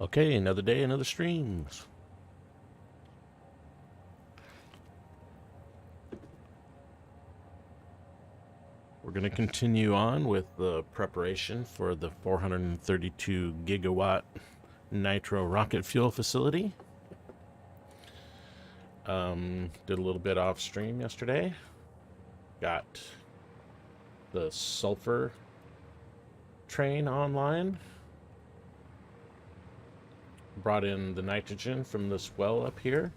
Okay, another day, another streams. We're going to continue on with the preparation for the 432 gigawatt nitro rocket fuel facility. Did a little bit off stream yesterday. Got the sulfur train online. Brought in the nitrogen from this well up here.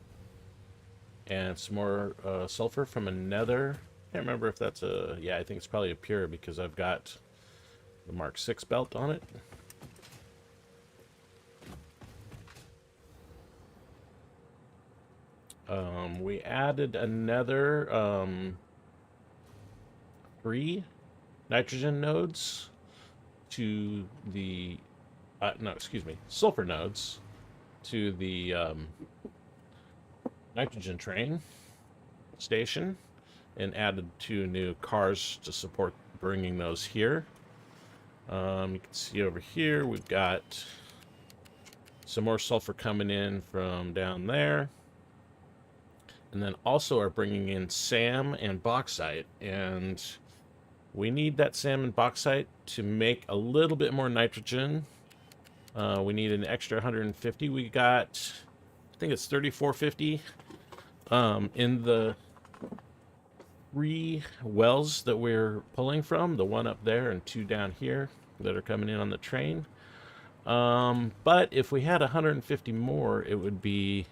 And some more sulfur from another. Can't remember if that's a... Yeah, I think it's probably a pure because I've got the Mark 6 belt on it. We added another 3 nitrogen nodes to the... sulfur nodes to the nitrogen train station, and added 2 new cars to support bringing those here. You can see over here we've got some more sulfur coming in from down there, and then also are bringing in SAM and bauxite, and we need that SAM and bauxite to make a little bit more nitrogen. We need an extra 150. We got, I think it's 3450 in the 3 wells that we're pulling from, the one up there and 2 down here that are coming in on the train. But if we had 150 more, it would be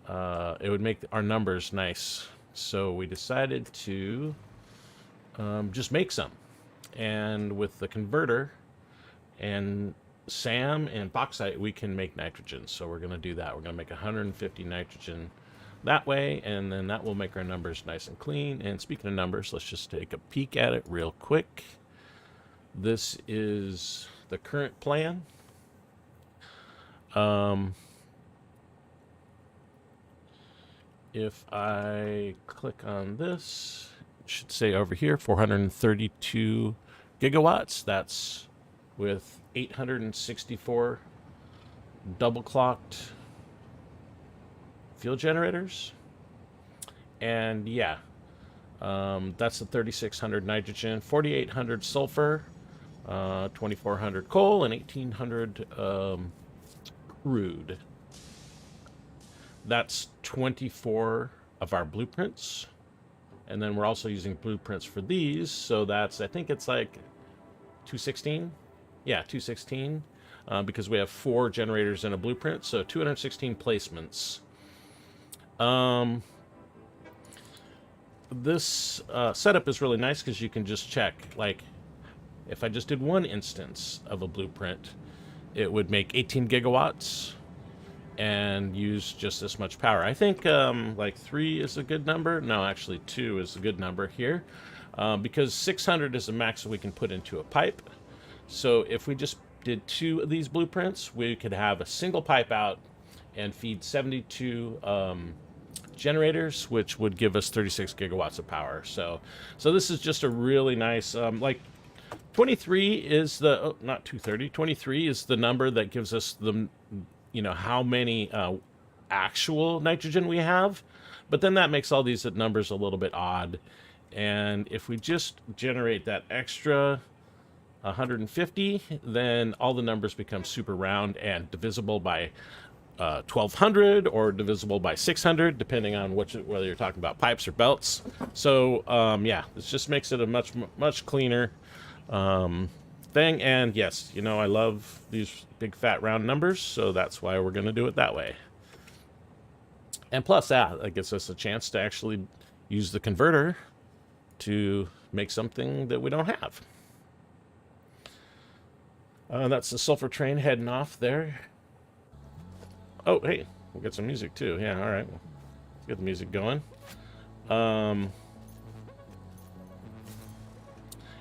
it would make our numbers nice. So we decided to just make some, and with the converter and SAM and bauxite, we can make nitrogen. So we're going to do that. We're going to make 150 nitrogen that way, and then that will make our numbers nice and clean. And speaking of numbers, let's just take a peek at it real quick. This is the current plan. If I click on this, it should say over here 432 gigawatts. That's with 864 double clocked fuel generators. And yeah, that's the 3600 nitrogen, 4800 sulfur, 2400 coal, and 1800 crude. That's 24 of our blueprints, and then we're also using blueprints for these, so that's, I think it's like 216. Yeah, 216, because we have 4 generators in a blueprint, so 216 placements. This setup is really nice because you can just check, like, if I just did 1 instance of a blueprint, it would make 18 gigawatts and use just this much power. I think like 3 is a good number. No, actually 2 is a good number here, because 600 is the max that we can put into a pipe. So if we just did 2 of these blueprints, we could have a single pipe out and feed 72 generators, which would give us 36 gigawatts of power. So this is just a really nice, like 23 is the, not 230, 23 is the number that gives us the, how many actual nitrogen we have. But then that makes all these numbers a little bit odd. And if we just generate that extra 150, then all the numbers become super round and divisible by 1200 or divisible by 600, depending on whether you're talking about pipes or belts. So yeah, this just makes it a much cleaner thing. And yes, I love these big fat round numbers, so that's why we're going to do it that way. And plus that gives us a chance to actually use the converter to make something that we don't have. That's the sulfur train heading off there. Oh, hey, we'll get some music too. Yeah, all right. Let's get the music going.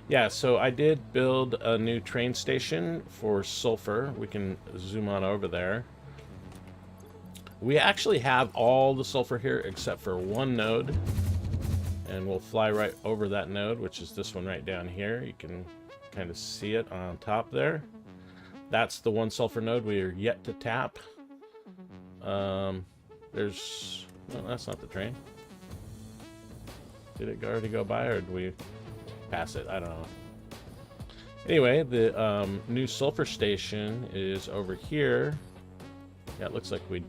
Yeah, so I did build a new train station for sulfur. We can zoom on over there. We actually have all the sulfur here except for 1 node. And we'll fly right over that node, which is this one right down here. You can kind of see it on top there. That's the one sulfur node we are yet to tap. There's... No, that's not the train. Did it already go by, or did we pass it? I don't know. Anyway, the new sulfur station is over here. Yeah, it looks like we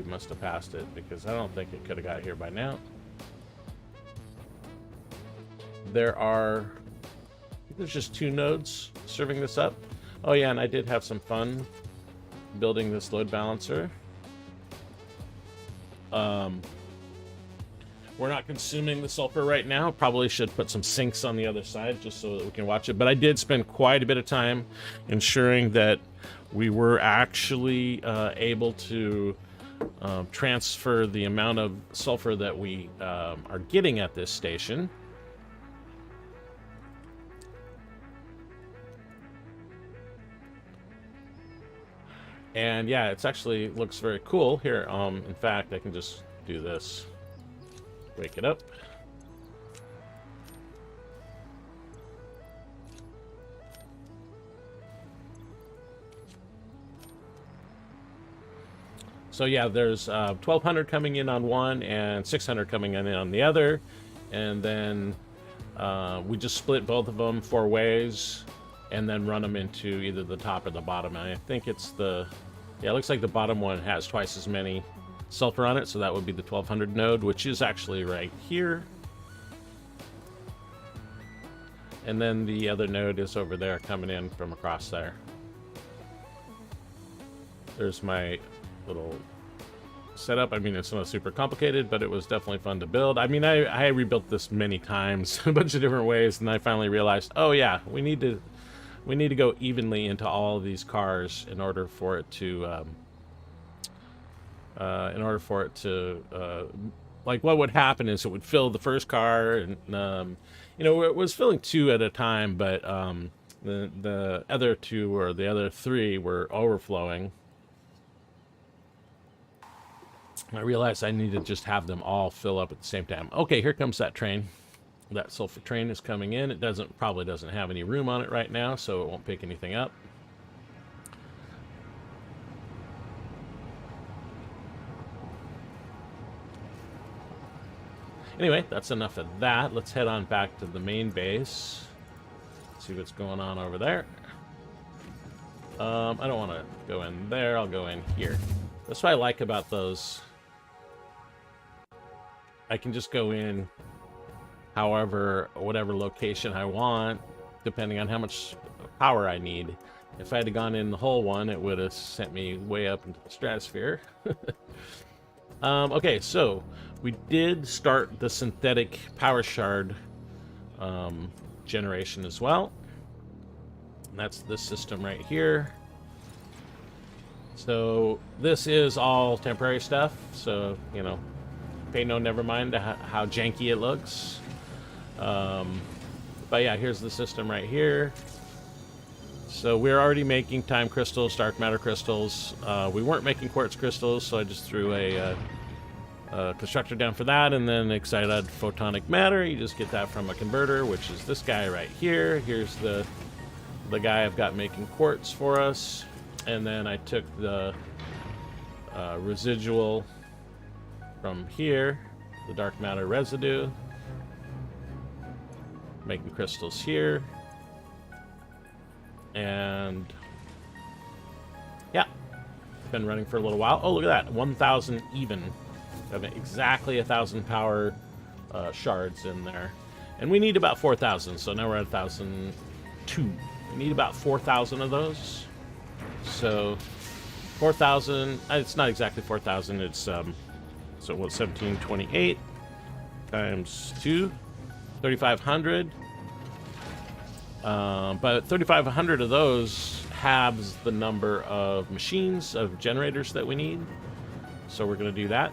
must have passed it, because I don't think it could have got here by now. There's just 2 nodes serving this up. Oh yeah, and I did have some fun building this load balancer. We're not consuming the sulfur right now. Probably should put some sinks on the other side just so that we can watch it. But I did spend quite a bit of time ensuring that we were actually able to transfer the amount of sulfur that we are getting at this station. And yeah, it's actually looks very cool here. In fact, I can just do this. Wake it up. So yeah, there's 1,200 coming in on one and 600 coming in on the other, and then we just split both of them 4 ways, and then run them into either the top or the bottom. And I think it's the, yeah, it looks like the bottom one has twice as many sulfur on it, so that would be the 1,200 node, which is actually right here. And then the other node is over there coming in from across there. There's my little setup. I mean, it's not super complicated, but it was definitely fun to build. I mean, I rebuilt this many times, a bunch of different ways, and I finally realized, oh yeah, we need to go evenly into all of these cars in order for it to like, what would happen is it would fill the first car, and you know, it was filling 2 at a time, but the other 2 or the other 3 were overflowing. I realized I need to just have them all fill up at the same time. Okay, here comes that train. That sulfur train is coming in. It probably doesn't have any room on it right now, so it won't pick anything up. Anyway, that's enough of that. Let's head on back to the main base. See what's going on over there. I don't want to go in there. I'll go in here. That's what I like about those. I can just go in whatever location I want, depending on how much power I need. If I had gone in the whole one, it would have sent me way up into the stratosphere. Okay, so we did start the synthetic power shard generation as well. And that's this system right here. So this is all temporary stuff, so, you know, pay no never mind to how janky it looks. But yeah, here's the system right here. So we're already making time crystals, dark matter crystals. We weren't making quartz crystals, so I just threw a constructor down for that, and then excited photonic matter. You just get that from a converter, which is this guy right here. Here's the guy I've got making quartz for us, and then I took the residual from here, the dark matter residue, making crystals here, and yeah, been running for a little while. Oh, look at that, 1,000 even. Got exactly 1,000 power shards in there, and we need about 4,000. So now we're at 1,002. We need about 4,000 of those. So 4,000. It's not exactly 4,000. It's so what, 1728 times 2, 3,500. But 3,500 of those halves the number of machines, of generators that we need. So we're going to do that.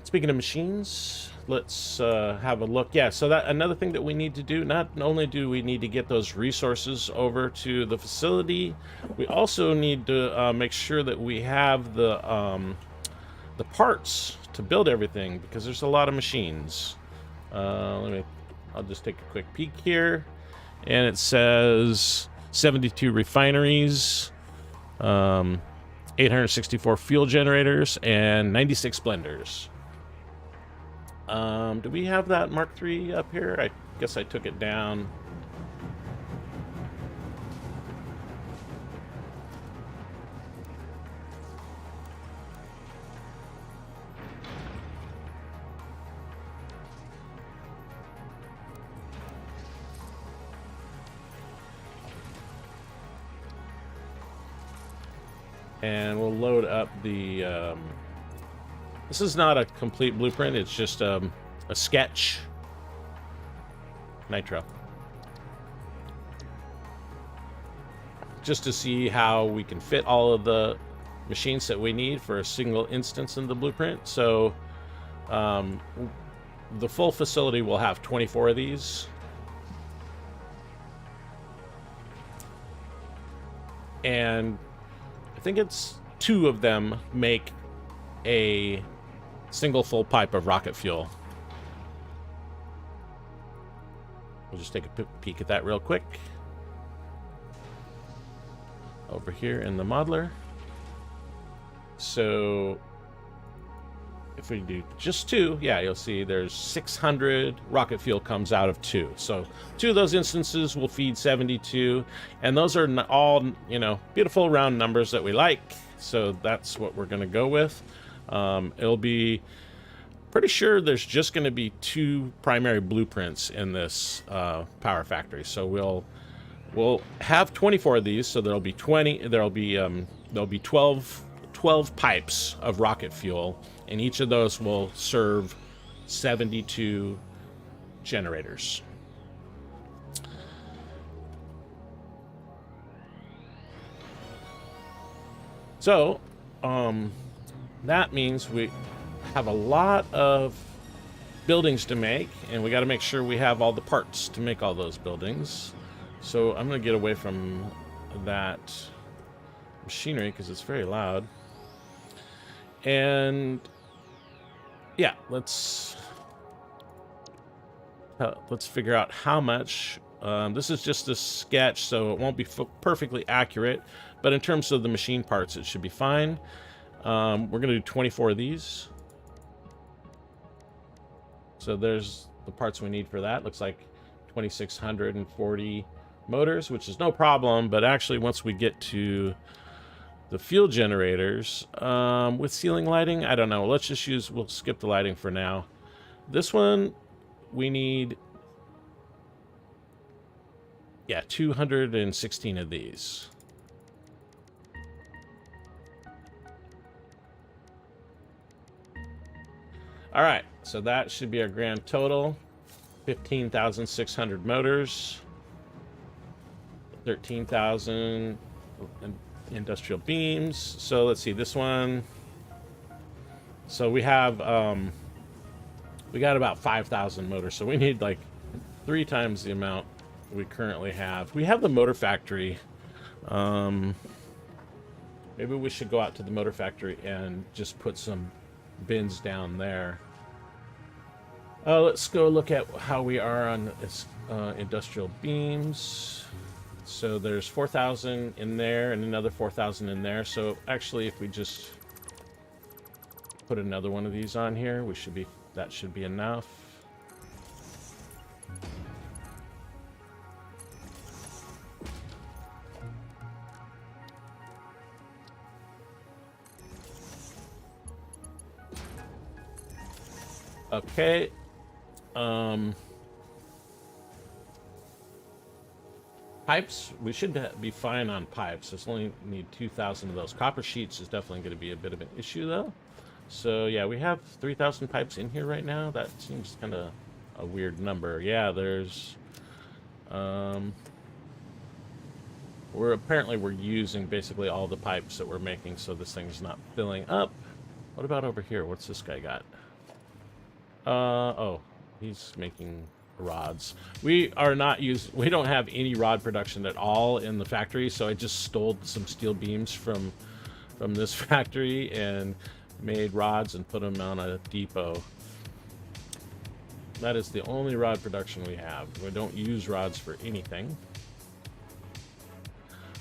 Speaking of machines, let's have a look. Yeah, so that another thing that we need to do, not only do we need to get those resources over to the facility, we also need to make sure that we have the parts to build everything, because there's a lot of machines. I'll just take a quick peek here, and it says 72 refineries, 864 fuel generators, and 96 blenders. Do we have that Mark III up here? I guess I took it down. And we'll load up the... this is not a complete blueprint, it's just a sketch. Nitro. Just to see how we can fit all of the machines that we need for a single instance in the blueprint. So the full facility will have 24 of these. And I think it's 2 of them make a single full pipe of rocket fuel. We'll just take a peek at that real quick. Over here in the modeler. So if we do just 2, yeah, you'll see there's 600 rocket fuel comes out of 2. So 2 of those instances will feed 72, and those are all, you know, beautiful round numbers that we like. So that's what we're going to go with. It'll be pretty sure there's just going to be 2 primary blueprints in this power factory. So we'll have 24 of these. So there'll be 12 pipes of rocket fuel, and each of those will serve 72 generators. So that means we have a lot of buildings to make, and we got to make sure we have all the parts to make all those buildings. So I'm going to get away from that machinery because it's very loud. And yeah, let's figure out how much. This is just a sketch, so it won't be perfectly accurate, but in terms of the machine parts, it should be fine. We're going to do 24 of these. So there's the parts we need for that. Looks like 2,640 motors, which is no problem, but actually once we get to the fuel generators, with ceiling lighting, I don't know. We'll skip the lighting for now. This one, we need, 216 of these. All right, so that should be our grand total. 15,600 motors, 13,000 industrial beams. So let's see, this one. So we have, we got about 5,000 motors. So we need like 3 times the amount we currently have. We have the motor factory. Maybe we should go out to the motor factory and just put some bins down there. Let's go look at how we are on industrial beams. So there's 4,000 in there and another 4,000 in there. So actually, if we just put another one of these on here, that should be enough. Okay. Pipes, we should be fine on pipes. Just only need 2,000 of those. Copper sheets is definitely going to be a bit of an issue, though. So, yeah, we have 3,000 pipes in here right now. That seems kind of a weird number. Yeah, there's... we're using basically all the pipes that we're making, so this thing's not filling up. What about over here? What's this guy got? Oh, he's making rods. We don't have any rod production at all in the factory, so I just stole some steel beams from this factory and made rods and put them on a depot. That is the only rod production we have. We don't use rods for anything.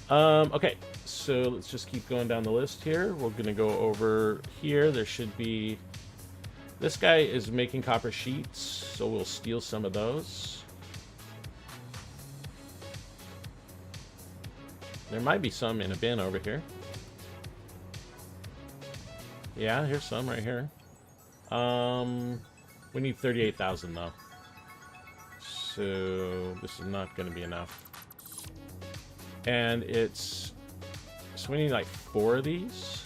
Okay, so let's just keep going down the list here. We're gonna go over here. There should be... This guy is making copper sheets, so we'll steal some of those. There might be some in a bin over here. Yeah, here's some right here. We need 38,000 though. So this is not going to be enough. And it's... So we need like 4 of these.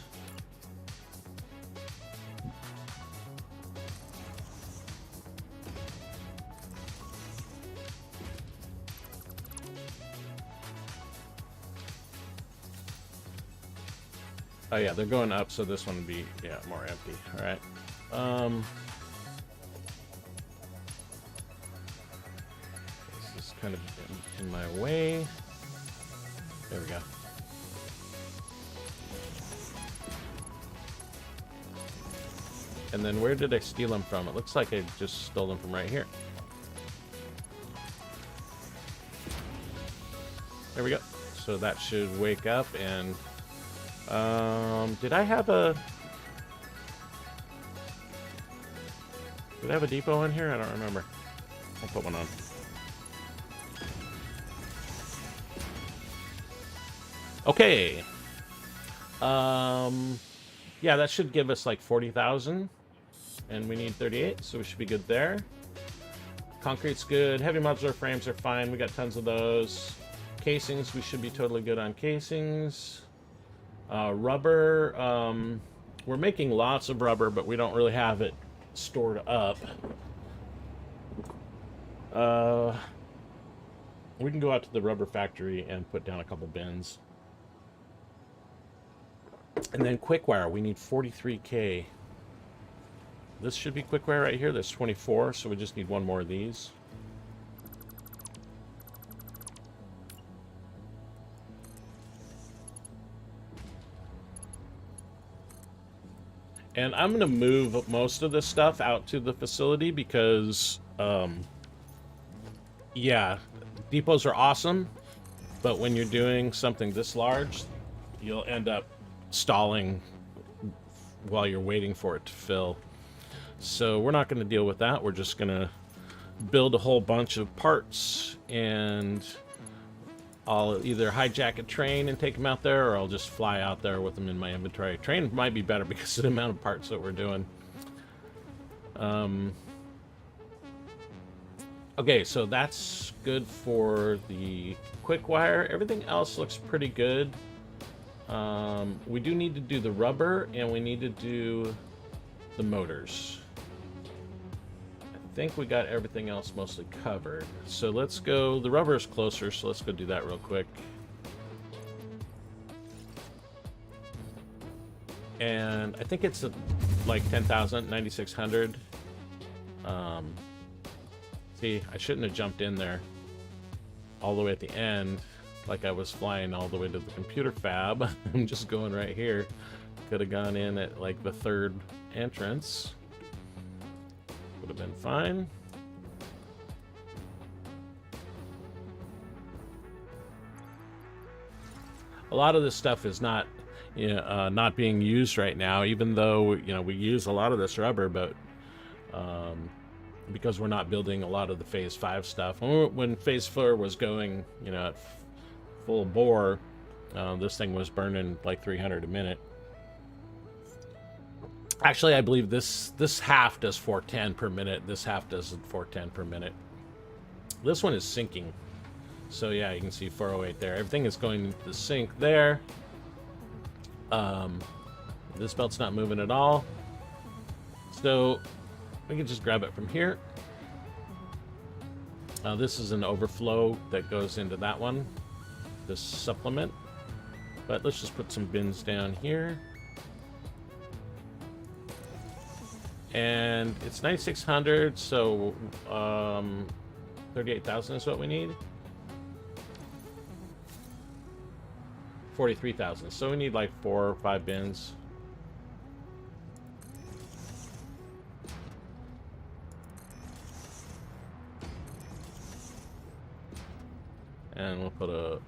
Oh yeah, they're going up, so this one would be, yeah, more empty. All right. This is kind of in my way. There we go. And then where did I steal them from? It looks like I just stole them from right here. There we go. So that should wake up and... did I have a depot in here? I don't remember. I'll put one on. Okay. Yeah, that should give us like 40,000. And we need 38, so we should be good there. Concrete's good. Heavy modular frames are fine. We got tons of those. Casings, we should be totally good on casings. Rubber, we're making lots of rubber, but we don't really have it stored up. We can go out to the rubber factory and put down a couple bins. And then quickwire, we need 43K. This should be quickwire right here. There's 24, so we just need one more of these. And I'm going to move most of this stuff out to the facility because, yeah, depots are awesome, but when you're doing something this large, you'll end up stalling while you're waiting for it to fill. So we're not going to deal with that. We're just going to build a whole bunch of parts, and I'll either hijack a train and take them out there, or I'll just fly out there with them in my inventory. Train might be better because of the amount of parts that we're doing. Okay, so that's good for the quick wire. Everything else looks pretty good. We do need to do the rubber, and we need to do the motors. I think we got everything else mostly covered. So let's go, the rubber is closer, so let's go do that real quick. And I think it's like 10,000, 9,600. See, I shouldn't have jumped in there all the way at the end like I was flying all the way to the computer fab. I'm just going right here. Could have gone in at like the 3rd entrance. Would have been fine. A lot of this stuff is not, not being used right now, even though, we use a lot of this rubber, but because we're not building a lot of the Phase 5 stuff. When Phase 4 was going, at full bore, this thing was burning like 300 a minute. Actually, I believe this half does 410 per minute. This half does 410 per minute. This one is sinking. So yeah, you can see 408 there. Everything is going to the sink there. This belt's not moving at all. So we can just grab it from here. This is an overflow that goes into that one, this supplement. But let's just put some bins down here. And it's 9,600, so 38,000 is what we need. 43,000. So we need like 4 or 5 bins. And we'll put a...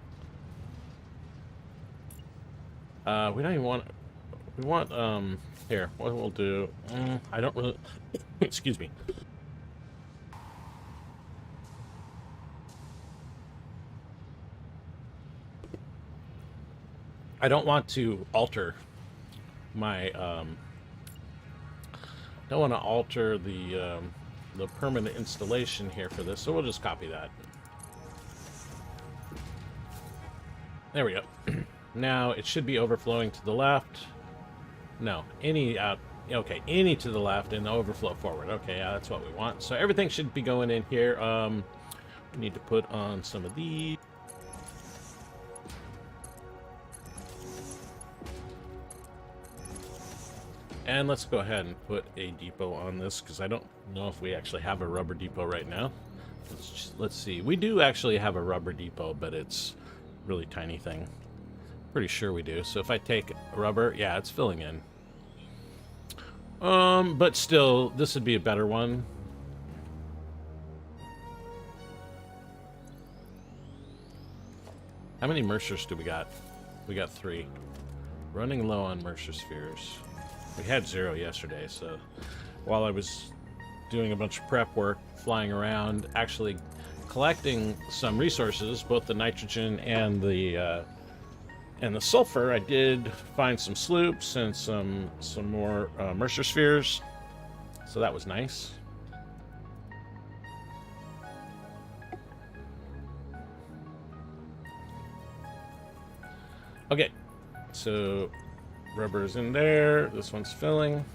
we don't even want... We want, here, what we'll do... I don't really... Excuse me. I don't want to alter my, don't want to alter the permanent installation here for this, so we'll just copy that. There we go. Now it should be overflowing to the left. No, any out. Okay, any to the left and overflow forward. Okay, yeah, that's what we want. So everything should be going in here. We need to put on some of these. And let's go ahead and put a depot on this, because I don't know if we actually have a rubber depot right now. Let's see. We do actually have a rubber depot, but it's a really tiny thing. Pretty sure we do. So if I take rubber, yeah, it's filling in. But still, this would be a better one. How many Mercers do we got? We got 3. Running low on Mercer spheres. We had 0 yesterday, so while I was doing a bunch of prep work, flying around, actually collecting some resources, both the nitrogen and the sulfur, I did find some sloops and some more Mercer spheres, so that was nice. Okay, so rubber's in there. This one's filling.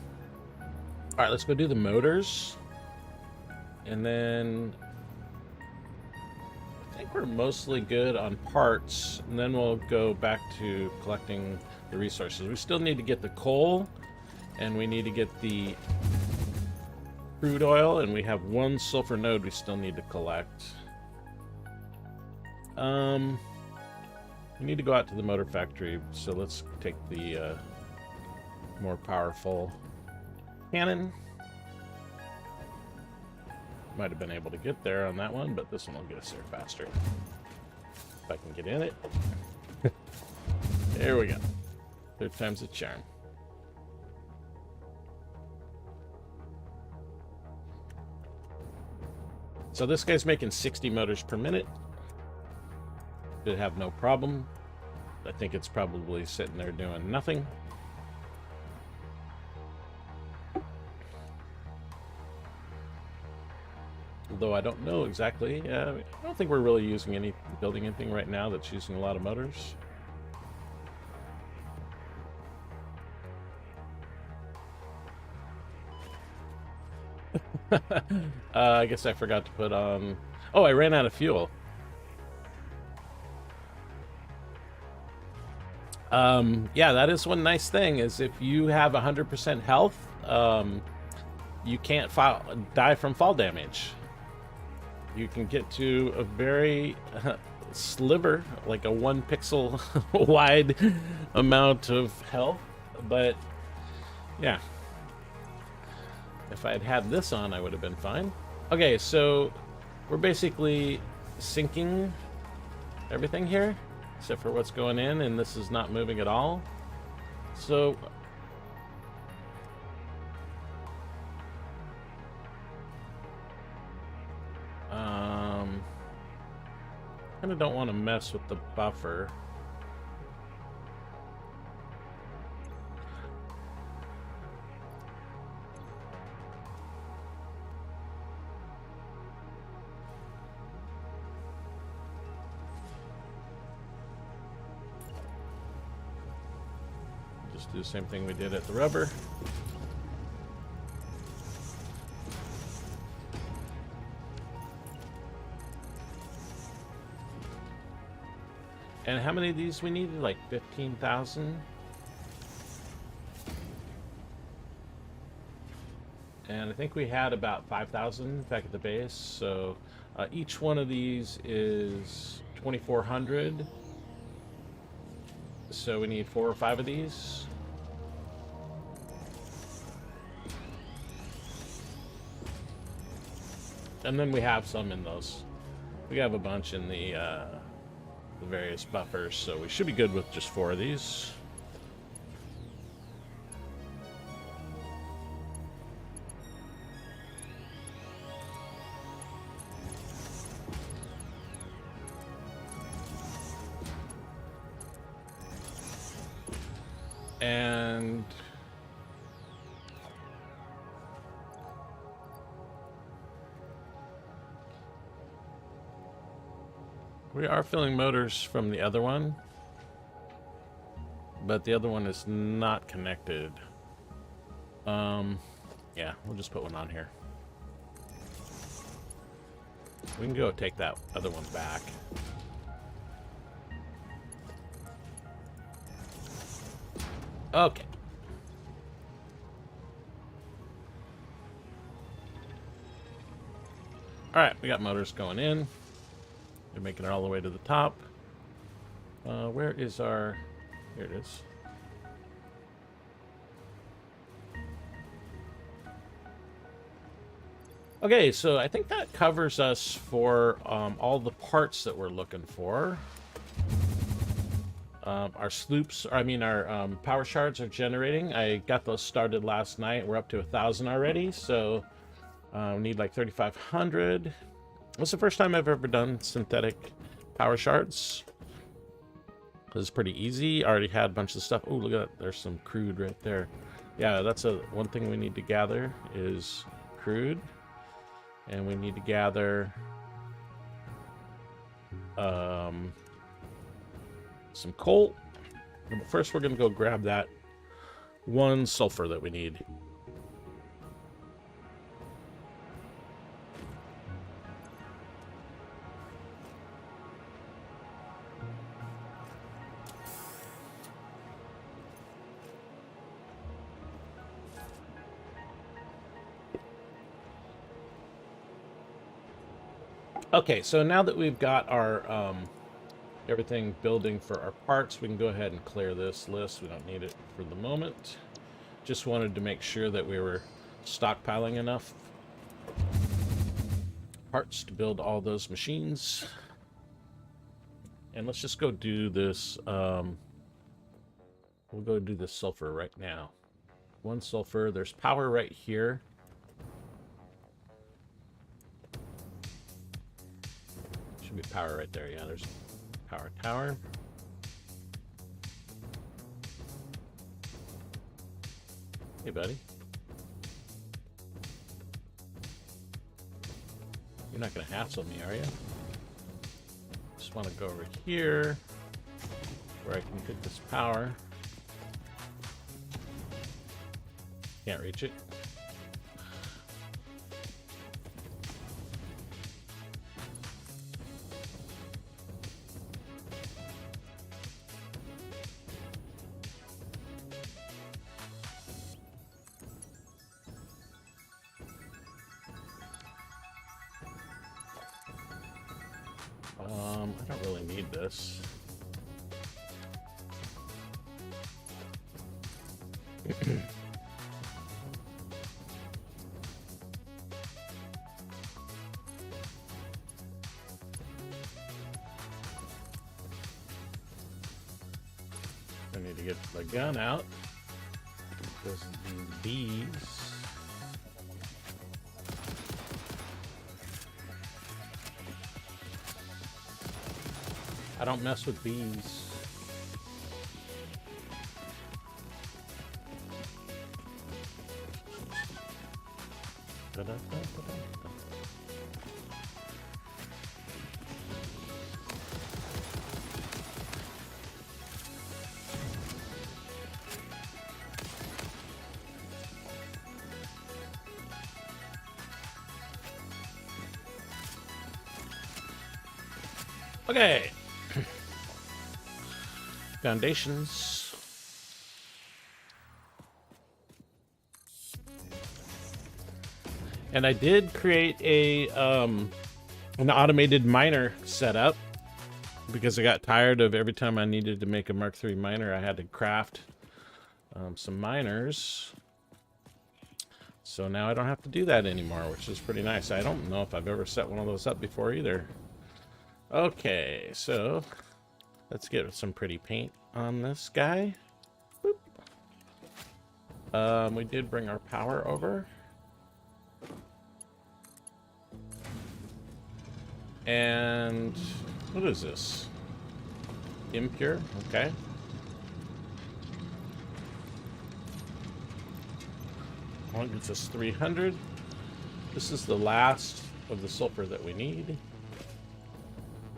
All right, let's go do the motors. And then I think we're mostly good on parts. And then we'll go back to collecting the resources. We still need to get the coal. And we need to get the crude oil. And we have 1 sulfur node we still need to collect. We need to go out to the motor factory. So let's take the more powerful cannon. Might have been able to get there on that one, but this one will get us there faster. If I can get in it. There we go. 3rd time's a charm. So this guy's making 60 motors per minute. Should have no problem. I think it's probably sitting there doing nothing. Although I don't know exactly. I don't think we're really building anything right now that's using a lot of motors. I guess I forgot to put on... Oh, I ran out of fuel. Yeah, that is one nice thing, is if you have 100% health, you can't die from fall damage. You can get to a very sliver, like a 1 pixel wide amount of health, but yeah. If I had had this on, I would have been fine. Okay, so we're basically syncing everything here, except for what's going in, and this is not moving at all. So kind of don't want to mess with the buffer. Just do the same thing we did at the rubber. And how many of these we needed? Like 15,000? And I think we had about 5,000 back at the base. So each one of these is 2,400. So we need 4 or 5 of these. And then we have some in those. We have a bunch in the various buffers, so we should be good with just 4 of these. And we are filling motors from the other one, but the other one is not connected. Yeah, we'll just put one on here. We can go take that other one back. Okay. Alright, we got motors going in. We're making it all the way to the top. Where is our... Here it is. Okay, so I think that covers us for all the parts that we're looking for. Our sloops, our power shards are generating. I got those started last night. We're up to 1,000 already, so we need like 3,500. It's the first time I've ever done synthetic power shards. This is pretty easy. I already had a bunch of stuff. Oh, look at that. There's some crude right there. Yeah, that's one thing we need to gather is crude. And we need to gather some coal. But first we're going to go grab that 1 sulfur that we need. Okay, so now that we've got our everything building for our parts, we can go ahead and clear this list. We don't need it for the moment. Just wanted to make sure that we were stockpiling enough parts to build all those machines. And let's just go do this. We'll go do this sulfur right now. 1 sulfur. There's power right here. Should be power right there. Yeah, there's power tower. Hey, buddy. You're not going to hassle me, are you? Just want to go over here where I can get this power. Can't reach it. I don't really need this. I need to get the gun out because these. I don't mess with bees. Okay. Foundations. And I did create a an automated miner setup because I got tired of every time I needed to make a Mark III miner, I had to craft some miners. So now I don't have to do that anymore, which is pretty nice. I don't know if I've ever set one of those up before either. Okay, so let's get some pretty paint on this guy. Boop. We did bring our power over. And what is this? Impure, okay. Well, it gets us 300. This is the last of the sulfur that we need.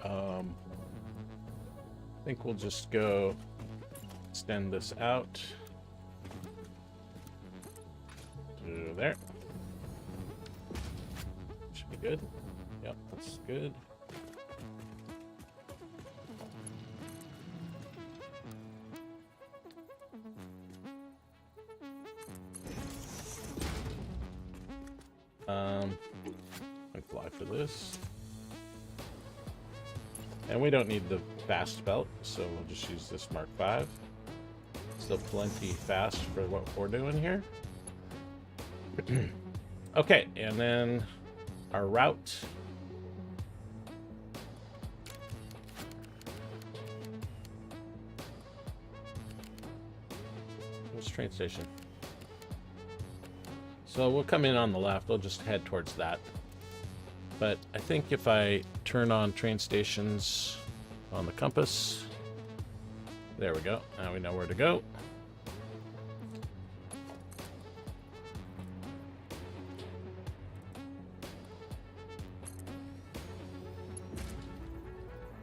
I think we'll just go extend this out to there. Should be good. Yep, that's good. I fly for this. And we don't need the fast belt, so we'll just use this Mark V. Still plenty fast for what we're doing here. Okay, and then our route. Where's the train station? So we'll come in on the left. We'll just head towards that. But I think if I turn on train stations on the compass, there we go. Now we know where to go.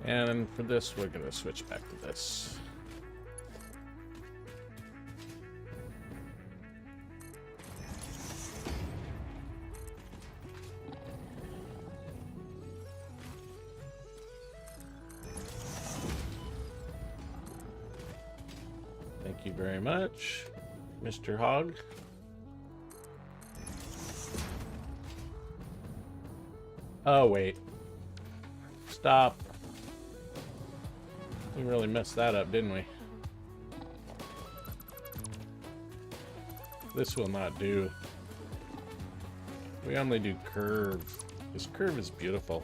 And for this, we're going to switch back to this. Thank you very much, Mr. Hog. Oh, wait. Stop. We really messed that up, didn't we? This will not do. We only do curve. This curve is beautiful.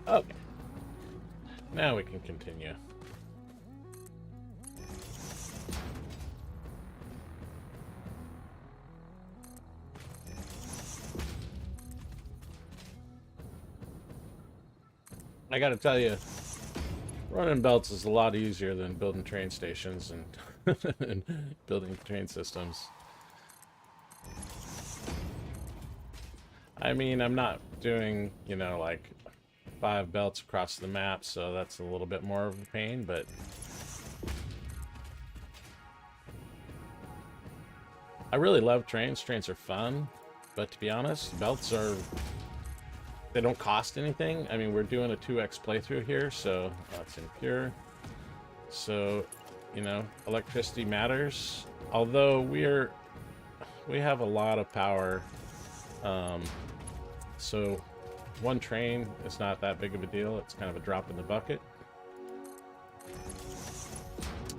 Okay. Now we can continue. I gotta tell you, running belts is a lot easier than building train stations and, and building train systems. I mean, I'm not doing, you know, like 5 belts across the map, so that's a little bit more of a pain, but I really love trains. Trains are fun, but to be honest, belts are, they don't cost anything. I mean, we're doing a 2x playthrough here, so that's impure. So, you know, electricity matters. Although we have a lot of power, so one train is not that big of a deal. It's kind of a drop in the bucket.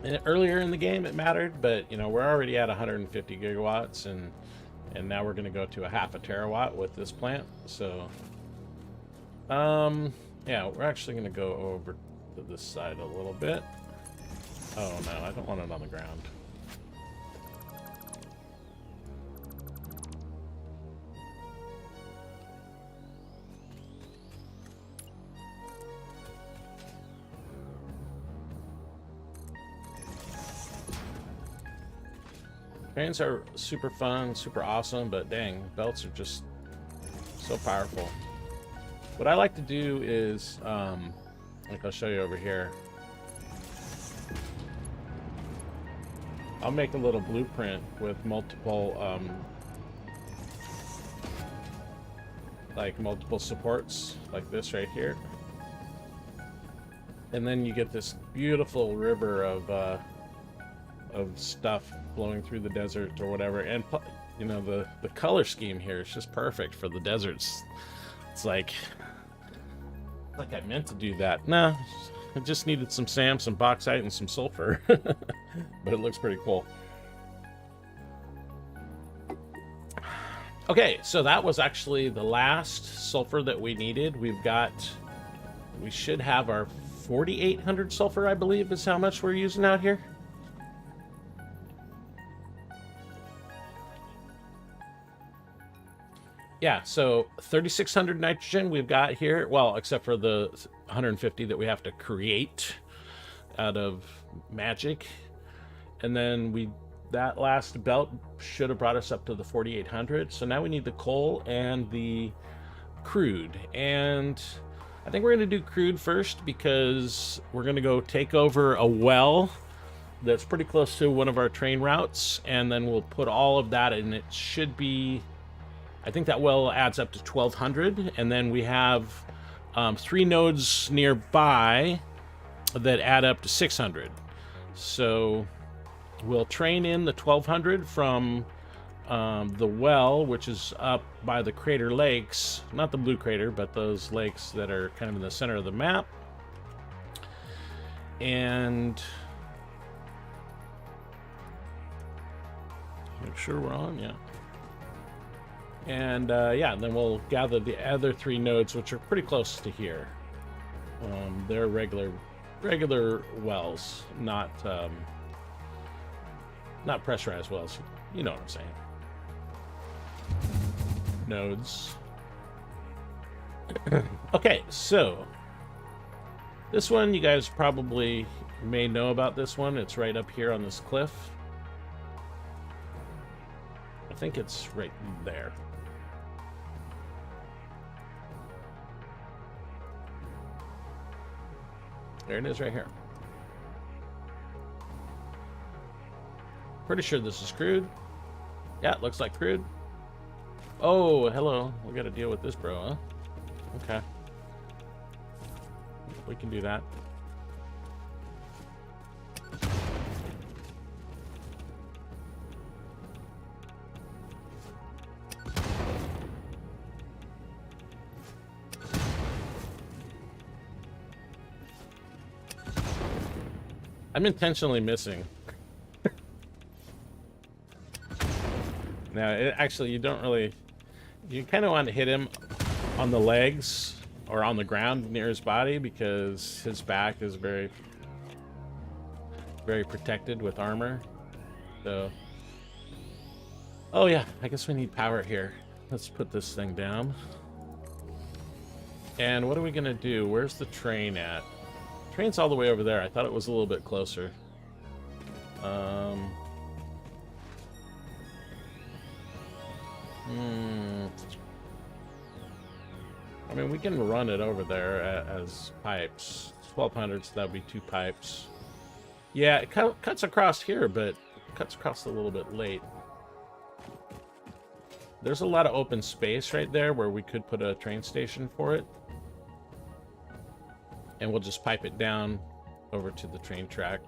And earlier in the game it mattered, but you know, we're already at 150 gigawatts, and now we're going to go to a half a terawatt with this plant. So yeah, we're actually going to go over to this side a little bit. Oh no, I don't want it on the ground. Trains are super fun, super awesome, but dang, belts are just so powerful. What I like to do is, like I'll show you over here. I'll make a little blueprint with multiple, like multiple supports, like this right here. And then you get this beautiful river of stuff flowing through the desert or whatever. And you know, the color scheme here is just perfect for the deserts. It's like I meant to do that. Nah, I just needed some sand, some bauxite, and some sulfur. But it looks pretty cool. Okay, so that was actually the last sulfur that we needed. We should have our 4,800 sulfur, I believe, is how much we're using out here. Yeah, so 3,600 nitrogen we've got here. Well, except for the 150 that we have to create out of magic. And then that last belt should have brought us up to the 4,800. So now we need the coal and the crude. And I think we're going to do crude first because we're going to go take over a well that's pretty close to one of our train routes. And then we'll put all of that in. It should be... I think that well adds up to 1,200, and then we have 3 nodes nearby that add up to 600. So we'll train in the 1,200 from the well, which is up by the crater lakes, not the blue crater, but those lakes that are kind of in the center of the map. And make sure we're on, yeah. And yeah, then we'll gather the other 3 nodes, which are pretty close to here. They're regular wells, not pressurized wells. You know what I'm saying? Nodes. Okay, so this one you guys probably may know about. This one, it's right up here on this cliff. I think it's right there. There it is right here. Pretty sure this is crude. Yeah, it looks like crude. Oh, hello. We got to deal with this, bro, huh? Okay. We can do that. I'm intentionally missing. Now, actually, you don't really... You kind of want to hit him on the legs or on the ground near his body because his back is very, very protected with armor. So... Oh, yeah. I guess we need power here. Let's put this thing down. And what are we going to do? Where's the train at? Train's all the way over there. I thought it was a little bit closer. I mean, we can run it over there as pipes. 1,200, so that'd be 2 pipes. Yeah, it cuts across here, but it cuts across a little bit late. There's a lot of open space right there where we could put a train station for it. And we'll just pipe it down over to the train track.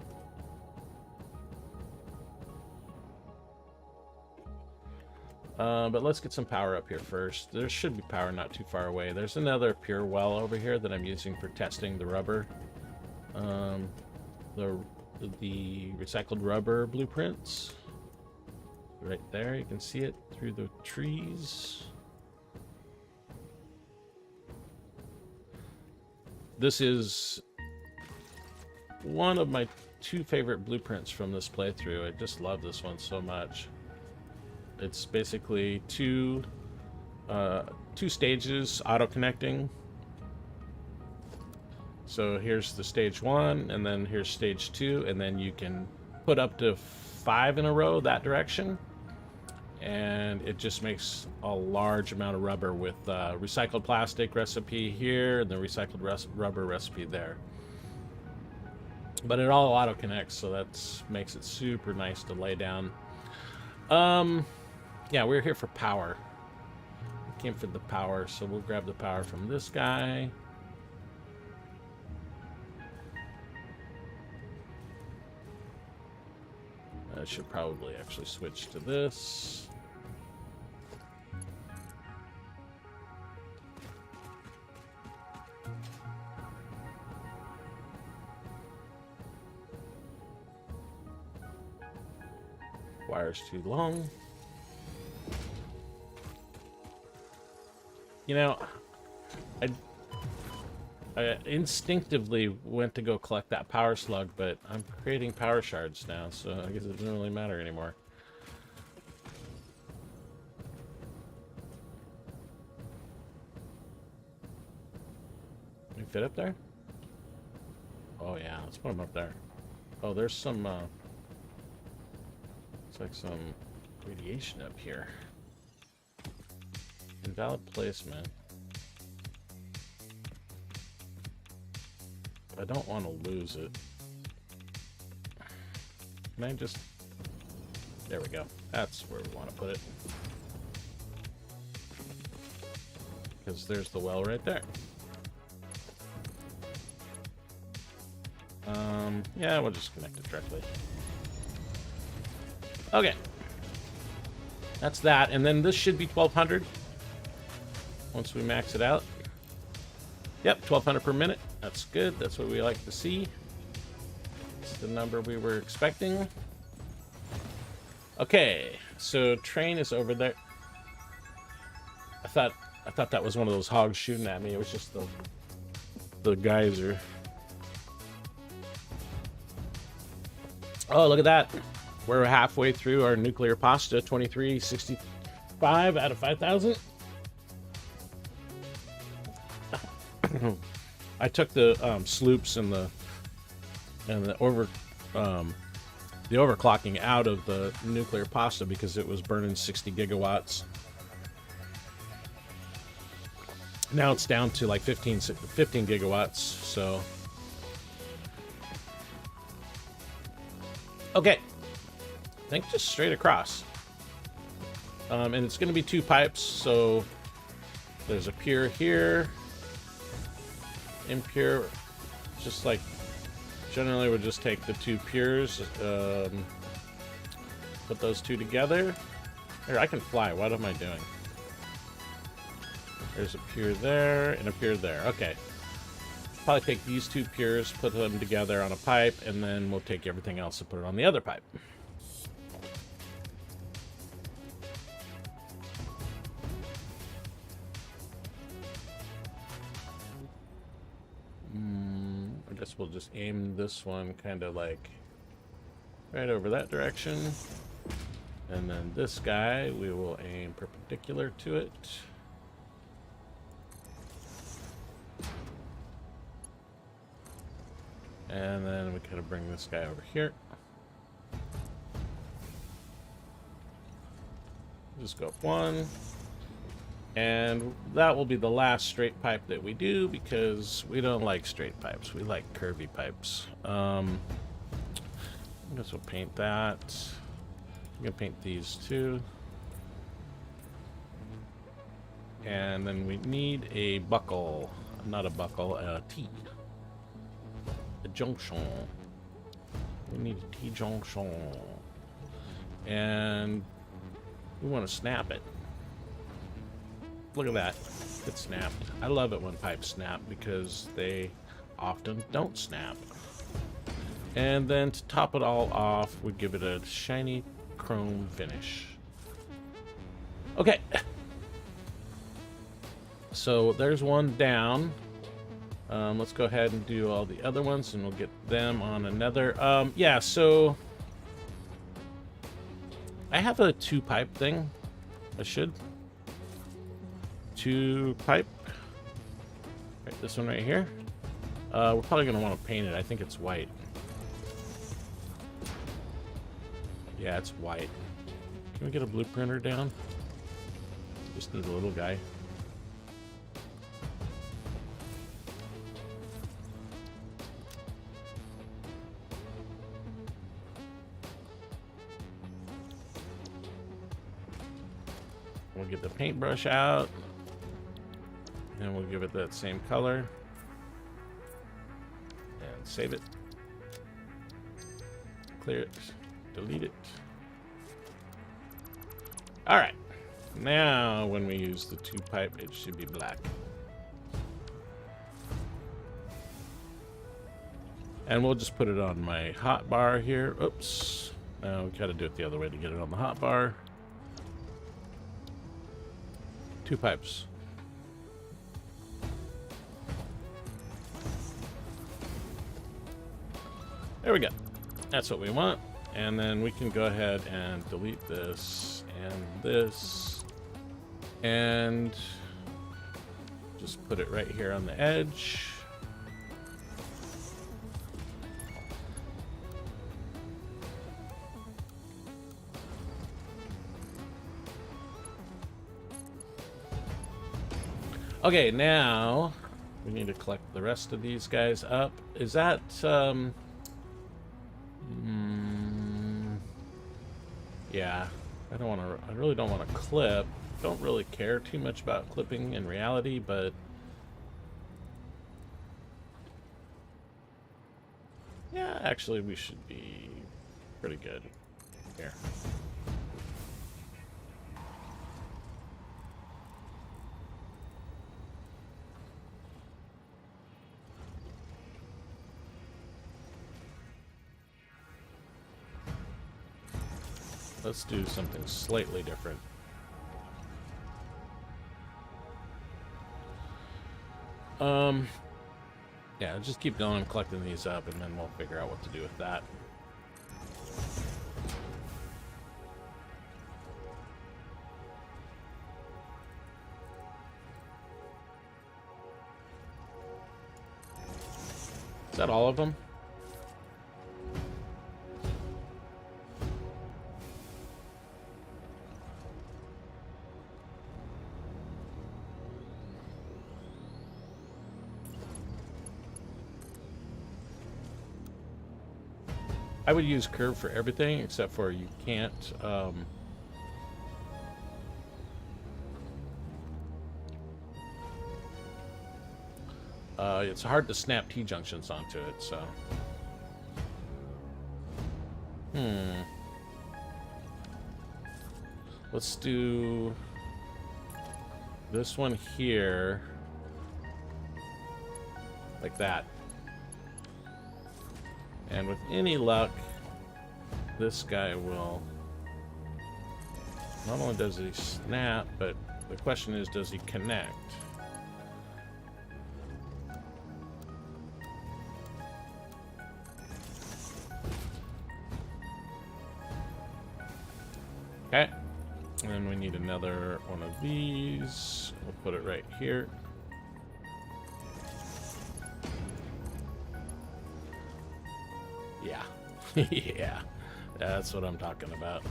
But let's get some power up here first. There should be power not too far away. There's another pure well over here that I'm using for testing the rubber. The recycled rubber blueprints. Right there, you can see it through the trees. This is one of my 2 favorite blueprints from this playthrough. I just love this one so much. It's basically two stages auto-connecting. So here's the stage 1, and then here's stage 2, and then you can put up to 5 in a row that direction. And it just makes a large amount of rubber with recycled plastic recipe here and the recycled rubber recipe there. But it all auto connects, so that makes it super nice to lay down. Yeah, we're here for power. We came for the power, so we'll grab the power from this guy. I should probably actually switch to this. Wire's too long. You know, I instinctively went to go collect that power slug, but I'm creating power shards now, so I guess it doesn't really matter anymore. Can you fit up there? Oh yeah, let's put them up there. Oh, there's some, looks like some radiation up here. Invalid placement. I don't want to lose it. Can I just... There we go. That's where we want to put it. Because there's the well right there. Yeah, we'll just connect it directly. Okay. That's that. And then this should be 1200 once we max it out. Yep, 1200 per minute. That's good. That's what we like to see. It's the number we were expecting. Okay, so train is over there. I thought that was one of those hogs shooting at me. It was just the geyser. Oh, look at that. We're halfway through our nuclear pasta, 2365 out of 5,000. I took the sloops and the overclocking out of the nuclear pasta because it was burning 60 gigawatts. Now it's down to like 15 gigawatts, so... Okay. I think just straight across. And it's going to be 2 pipes, so there's a pier here. Impure, just like generally we'll just take the 2 piers, put those 2 together. Here, I can fly. What am I doing? There's a pier there and a pier there. Okay. Probably take these 2 piers, put them together on a pipe, and then we'll take everything else and put it on the other pipe. I guess we'll just aim this one kind of like right over that direction. And then this guy, we will aim perpendicular to it. And then we kind of bring this guy over here. Just go up 1. And that will be the last straight pipe that we do because we don't like straight pipes. We like curvy pipes. I guess we'll paint that. I'm going to paint these too. And then we need a buckle. Not a buckle, a T. A junction. We need a T junction. And we want to snap it. Look at that. It snapped. I love it when pipes snap because they often don't snap. And then to top it all off, we give it a shiny chrome finish. Okay. So there's one down. Let's go ahead and do all the other ones and we'll get them on another. Yeah, so I have a 2 pipe thing. I should. 2 pipe. Right, this one right here. We're probably going to want to paint it. I think it's white. Yeah, it's white. Can we get a blueprinter down? Just need a little guy. We'll get the paintbrush out. And we'll give it that same color. And save it. Clear it. Delete it. Alright. Now, when we use the 2-pipe, it should be black. And we'll just put it on my hot bar here. Oops. Now we gotta do it the other way to get it on the hot bar. 2 pipes. There we go. That's what we want. And then we can go ahead and delete this and this. And just put it right here on the edge. Okay, now we need to collect the rest of these guys up. Is that yeah, I really don't want to clip. Don't really care too much about clipping in reality, but yeah, actually we should be pretty good here. Let's do something slightly different. Yeah, just keep going, collecting these up, and then we'll figure out what to do with that. Is that all of them? I would use curve for everything, except for you can't, it's hard to snap T-junctions onto it, so. Let's do this one here, like that. And with any luck, this guy will... Not only does he snap, but the question is, does he connect? Okay. And then we need another one of these. We'll put it right here. Yeah. Yeah. That's what I'm talking about.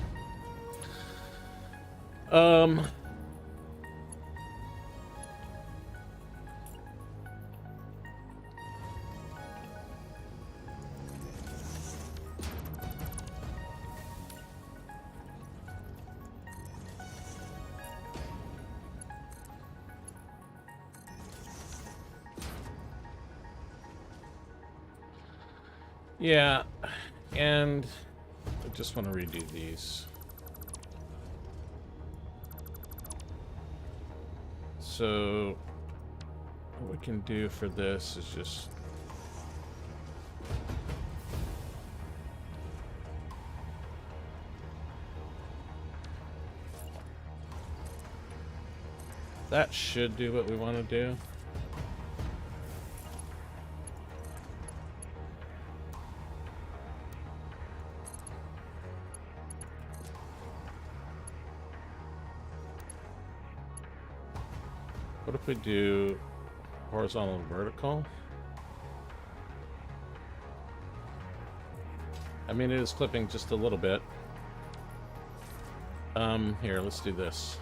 Yeah, and I just want to redo these. So what we can do for this is just that should do what we want to do. What if we do horizontal and vertical? I mean, it is clipping just a little bit. Here, let's do this.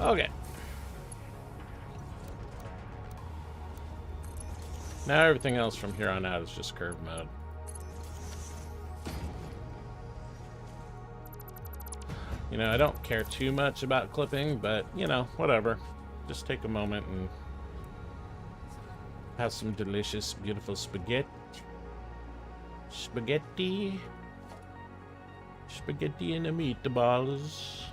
Okay. Now everything else from here on out is just curve mode. You know, I don't care too much about clipping, but, you know, whatever. Just take a moment and have some delicious, beautiful spaghetti. Spaghetti and the meatballs.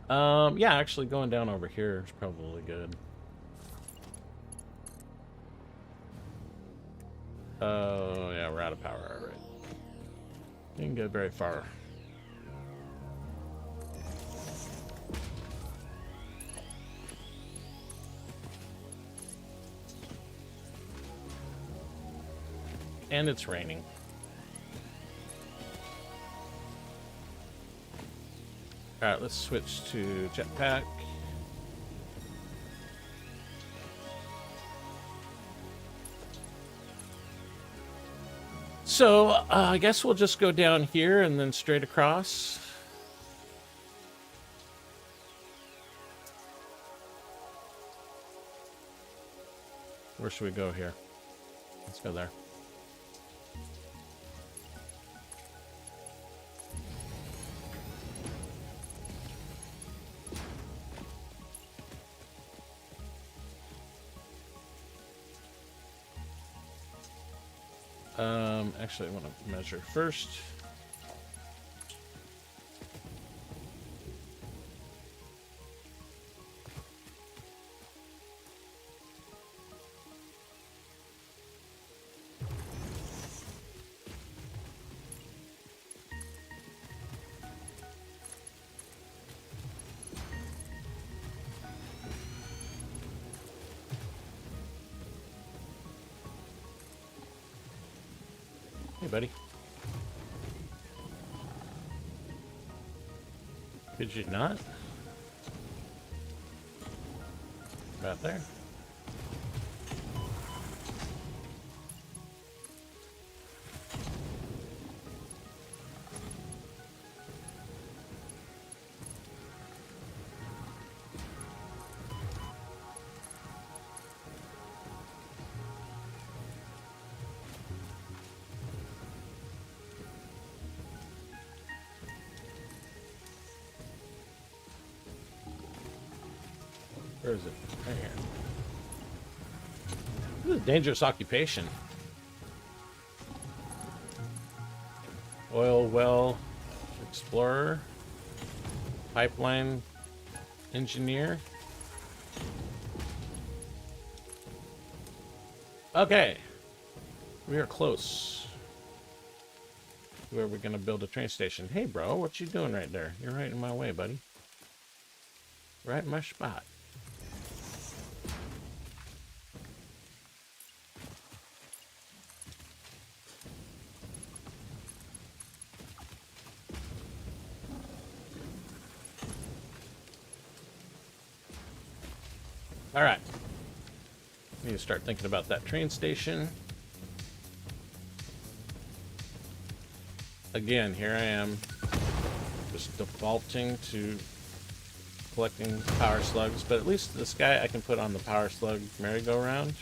Yeah, actually going down over here is probably good. Oh, yeah, we're out of power already. Didn't get very far. And it's raining. Alright, let's switch to jetpack. So, I guess we'll just go down here and then straight across. Where should we go here? Let's go there. Actually, I want to measure first. Hey, buddy. Could you not? About there. Where is it? Right here. This is a dangerous occupation. Oil well explorer. Pipeline engineer. Okay. We are close. Where we're gonna build a train station. Hey bro, what you doing right there? You're right in my way, buddy. Right in my spot. All right. Need to start thinking about that train station. Again, here I am, just defaulting to collecting power slugs, but at least this guy I can put on the power slug merry-go-round.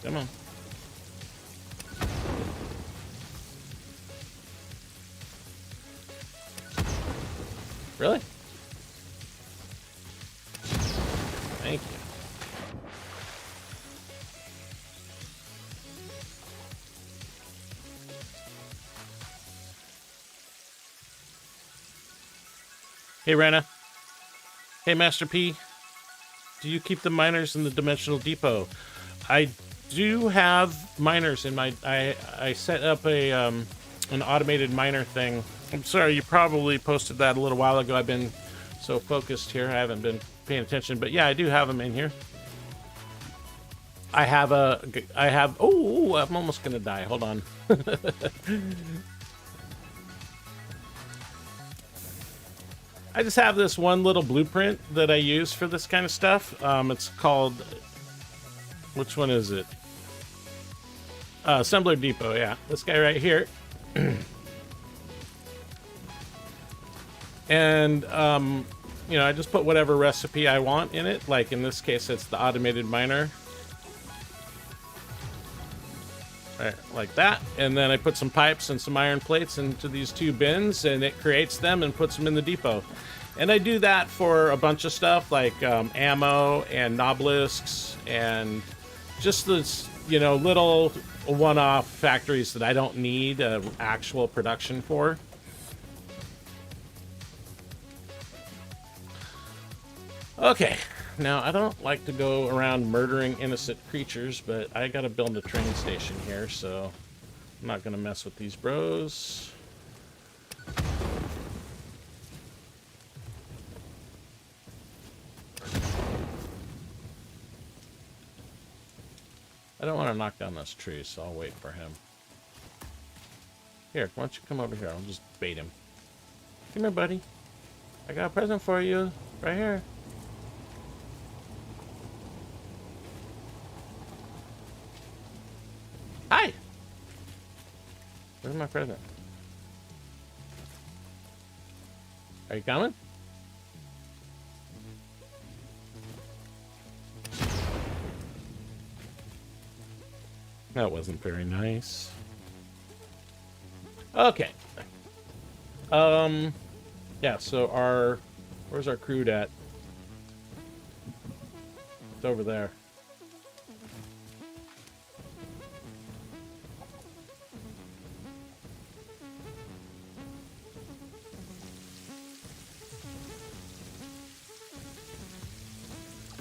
Come on. Really? Thank you. Hey, Rana. Hey, Master P. Do you keep the miners in the Dimensional Depot? I do have miners in my... I set up a an automated miner thing. I'm sorry, you probably posted that a little while ago. I've been so focused here, I haven't been paying attention. But yeah, I do have them in here. I have... Oh, I'm almost gonna die. Hold on. I just have this one little blueprint that I use for this kind of stuff. It's called... Which one is it? Assembler Depot, yeah. This guy right here. And, you know, I just put whatever recipe I want in it. Like, in this case, it's the automated miner. Right, like that. And then I put some pipes and some iron plates into these two bins, and it creates them and puts them in the depot. And I do that for a bunch of stuff, like ammo and nobelisks and just this, you know, little one-off factories that I don't need actual production for. Okay, now I don't like to go around murdering innocent creatures, but I gotta build a train station here, so I'm not gonna mess with these bros. I don't want to knock down this tree, so I'll wait for him. Here, why don't you come over here? I'll just bait him. Come here, buddy. I got a present for you. Right here. Hi! Where's my present? Are you coming? That wasn't very nice. Okay. Yeah, so where's our crude at? It's over there.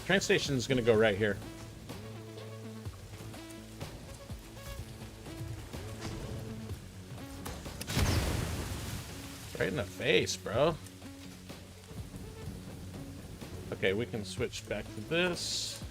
Train station is going to go right here. Right in the face, bro. Okay, we can switch back to this.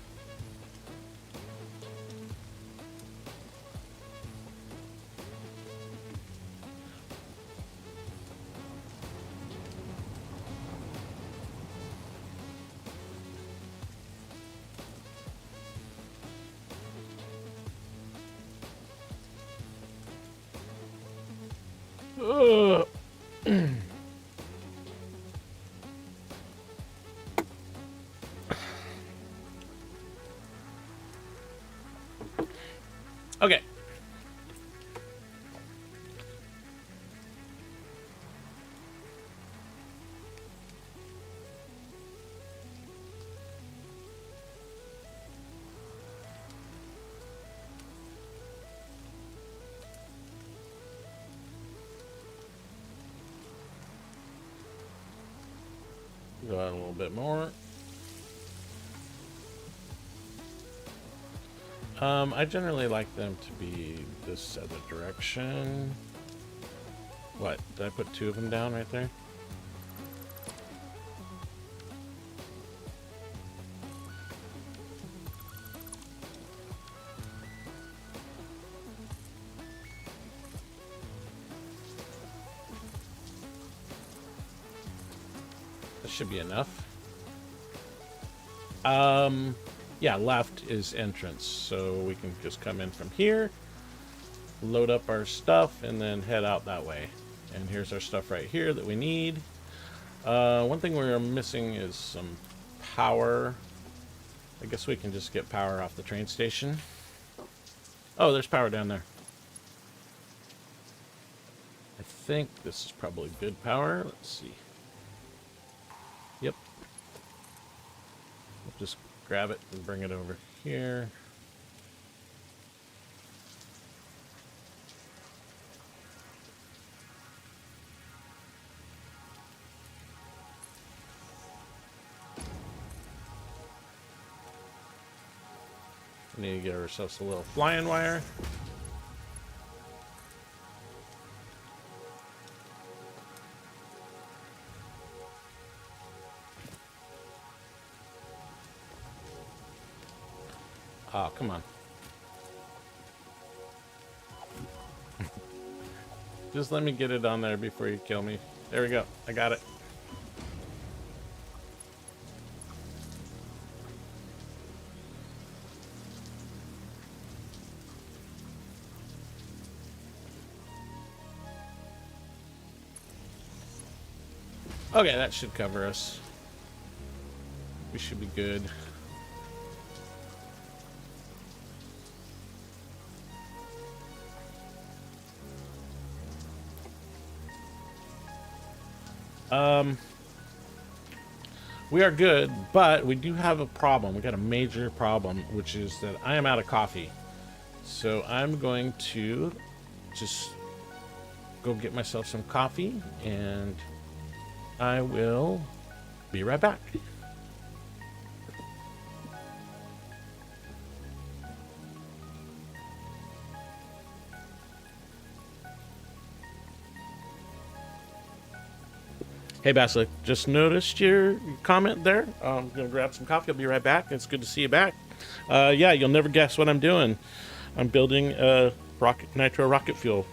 Ugh. Okay. Go out a little bit more. I generally like them to be this other direction. What? Did I put two of them down right there? That should be enough. Yeah, left is entrance, so we can just come in from here, load up our stuff, and then head out that way. And here's our stuff right here that we need. One thing we're missing is some power. I guess we can just get power off the train station. Oh, there's power down there. I think this is probably good power. Let's see. Yep. We'll just grab it and bring it over here. We need to get ourselves a little flying wire. Oh, come on. Just let me get it on there before you kill me. There we go. I got it. Okay, that should cover us. We should be good. We are good, but we do have a problem. We got a major problem, which is that I am out of coffee. So I'm going to just go get myself some coffee, and I will be right back. Hey, Basilic, just noticed your comment there. I'm going to grab some coffee. I'll be right back. It's good to see you back. Yeah, you'll never guess what I'm doing. I'm building a nitro rocket fuel.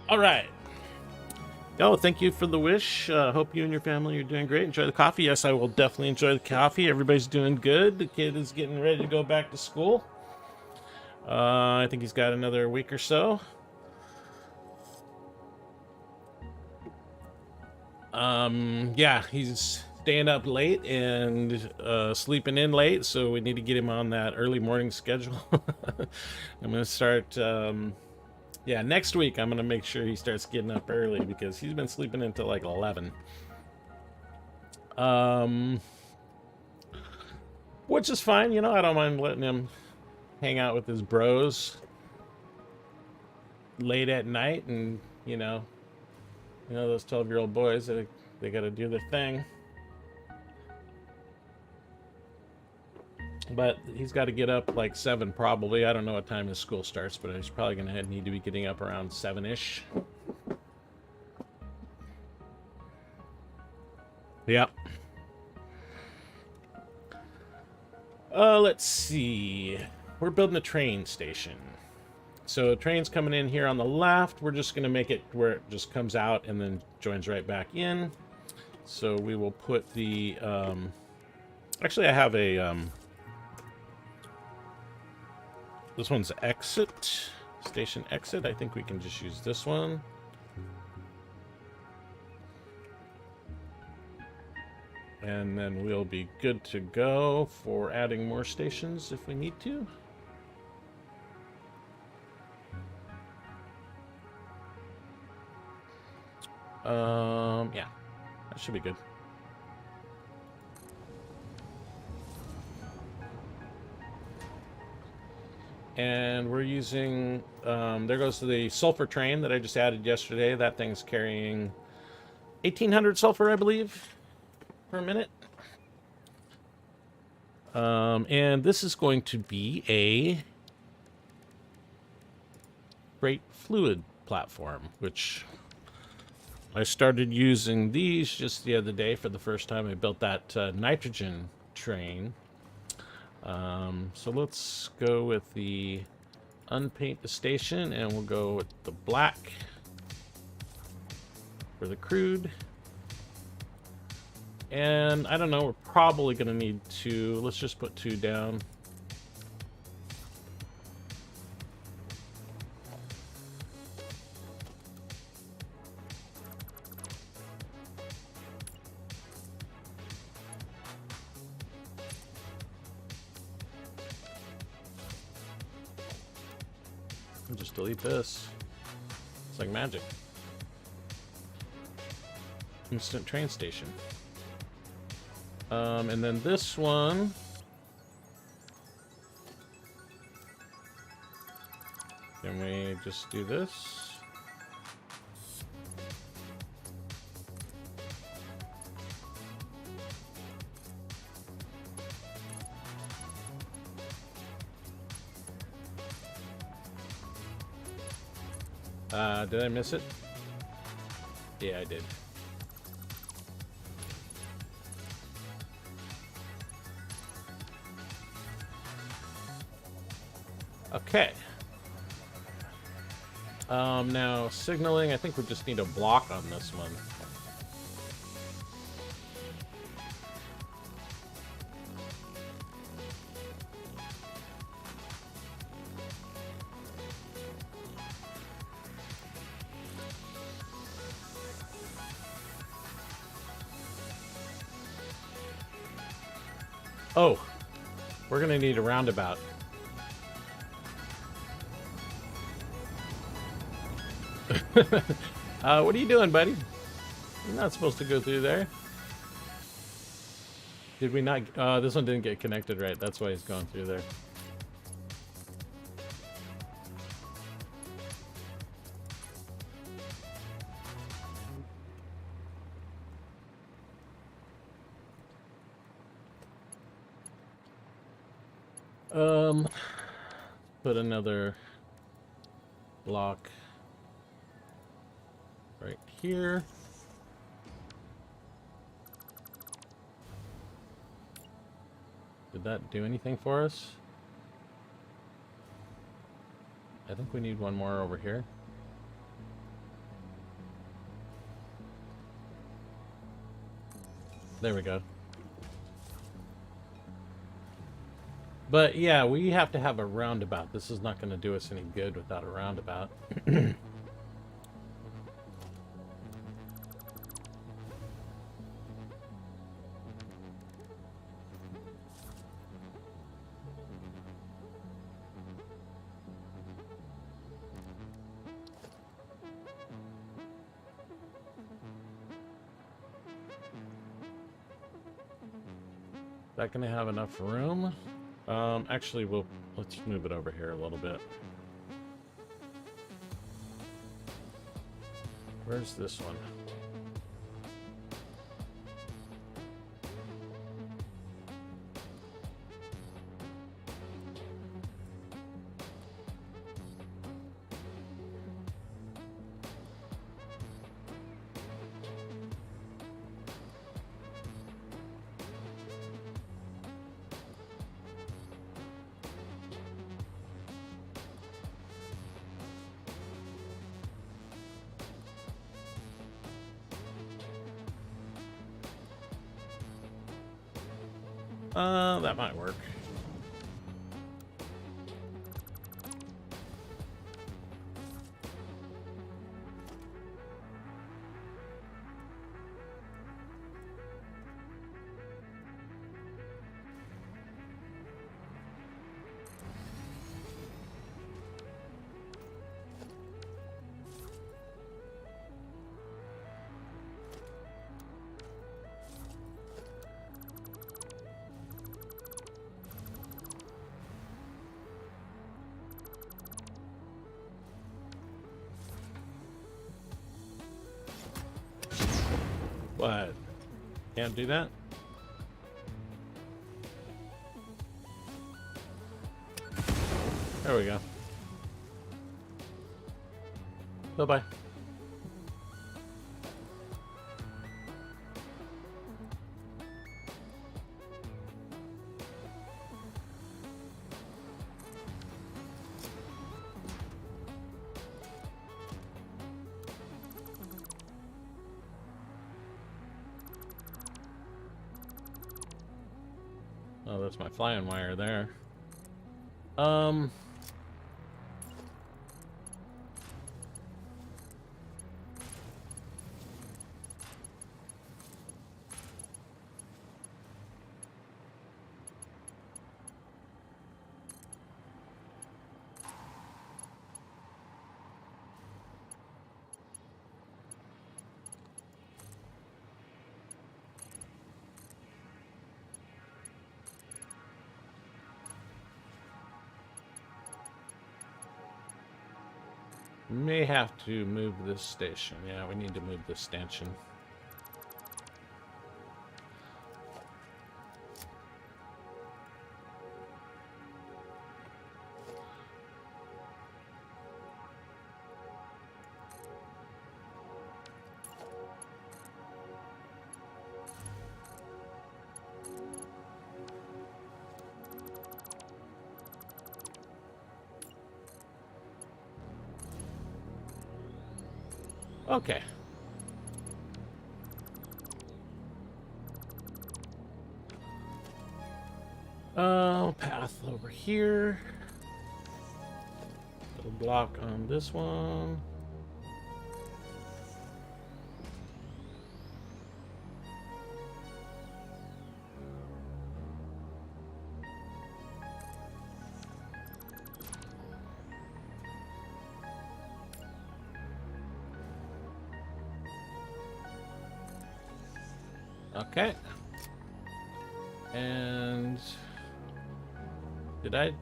All right. Oh, thank you for the wish. Hope you and your family are doing great. Enjoy the coffee. Yes, I will definitely enjoy the coffee. Everybody's doing good. The kid is getting ready to go back to school. I think he's got another week or so. Yeah, he's staying up late and sleeping in late, so we need to get him on that early morning schedule. I'm gonna start. Yeah, next week I'm gonna make sure he starts getting up early because he's been sleeping until like 11. Which is fine, you know. I don't mind letting him hang out with his bros late at night, and those 12-year-old boys, they got to do their thing. But he's got to get up like 7 probably. I don't know what time his school starts, but he's probably going to need to be getting up around 7-ish. Yep. Let's see. We're building a train station. So a train's coming in here on the left. We're just going to make it where it just comes out and then joins right back in. So we will put the... actually, I have a... this one's exit. Station exit. I think we can just use this one. And then we'll be good to go for adding more stations if we need to. Yeah, that should be good. And we're using, there goes the sulfur train that I just added yesterday. That thing's carrying 1,800 sulfur, I believe, per minute. And this is going to be a freight fluid platform, which I started using these just the other day for the first time. I built that nitrogen train. So let's go with the unpaint the station, and we'll go with the black for the crude. And I don't know, we're probably going to need 2. Let's just put 2 down. I'll just delete this. It's like magic. Instant train station. And then this one. Can we just do this? Did I miss it? Yeah, I did. Okay. Now signaling, I think we just need a block on this one. Oh, we're gonna need a roundabout. What are you doing, buddy? You're not supposed to go through there. Did we not? This one didn't get connected right. That's why he's going through there. Put another block right here. Did that do anything for us? I think we need one more over here. There we go. But yeah, we have to have a roundabout. This is not going to do us any good without a roundabout. Is that going to have enough room? Actually, let's move it over here a little bit. Where's this one? That might work. What? Can't do that? There we go. Bye-bye. Oh, that's my flying wire there. May have to move this station. Yeah, we need to move this stanchion. Okay. Path over here. Little block on this one. Okay. And did I?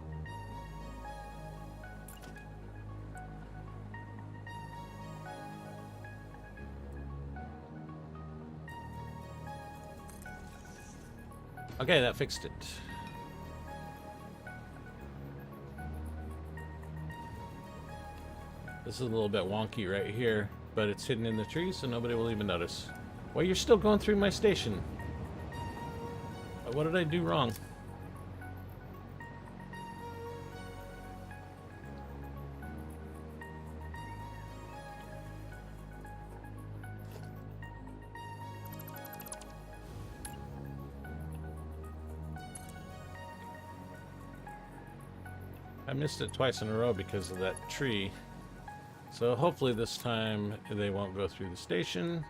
Okay, that fixed it. This is a little bit wonky right here, but it's hidden in the trees, so nobody will even notice. Well, you're still going through my station. What did I do wrong? I missed it twice in a row because of that tree. So hopefully this time they won't go through the station.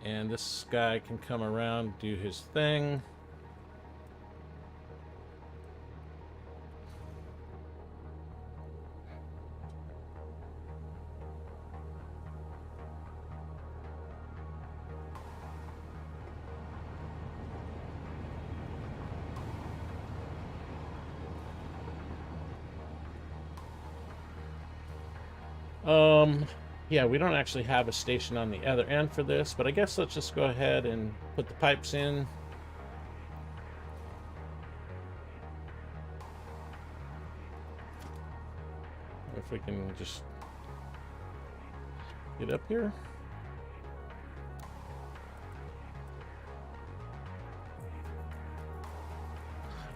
And this guy can come around, do his thing. Yeah, we don't actually have a station on the other end for this, but I guess let's just go ahead and put the pipes in. If we can just get up here.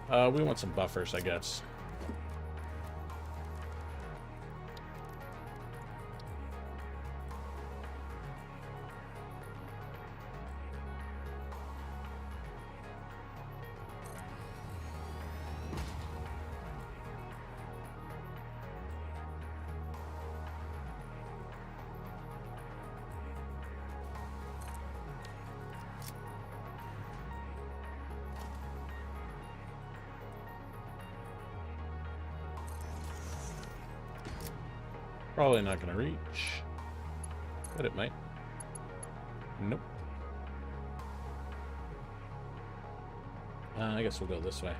We want some buffers, I guess. Probably not going to reach, but it might. Nope. I guess we'll go this way.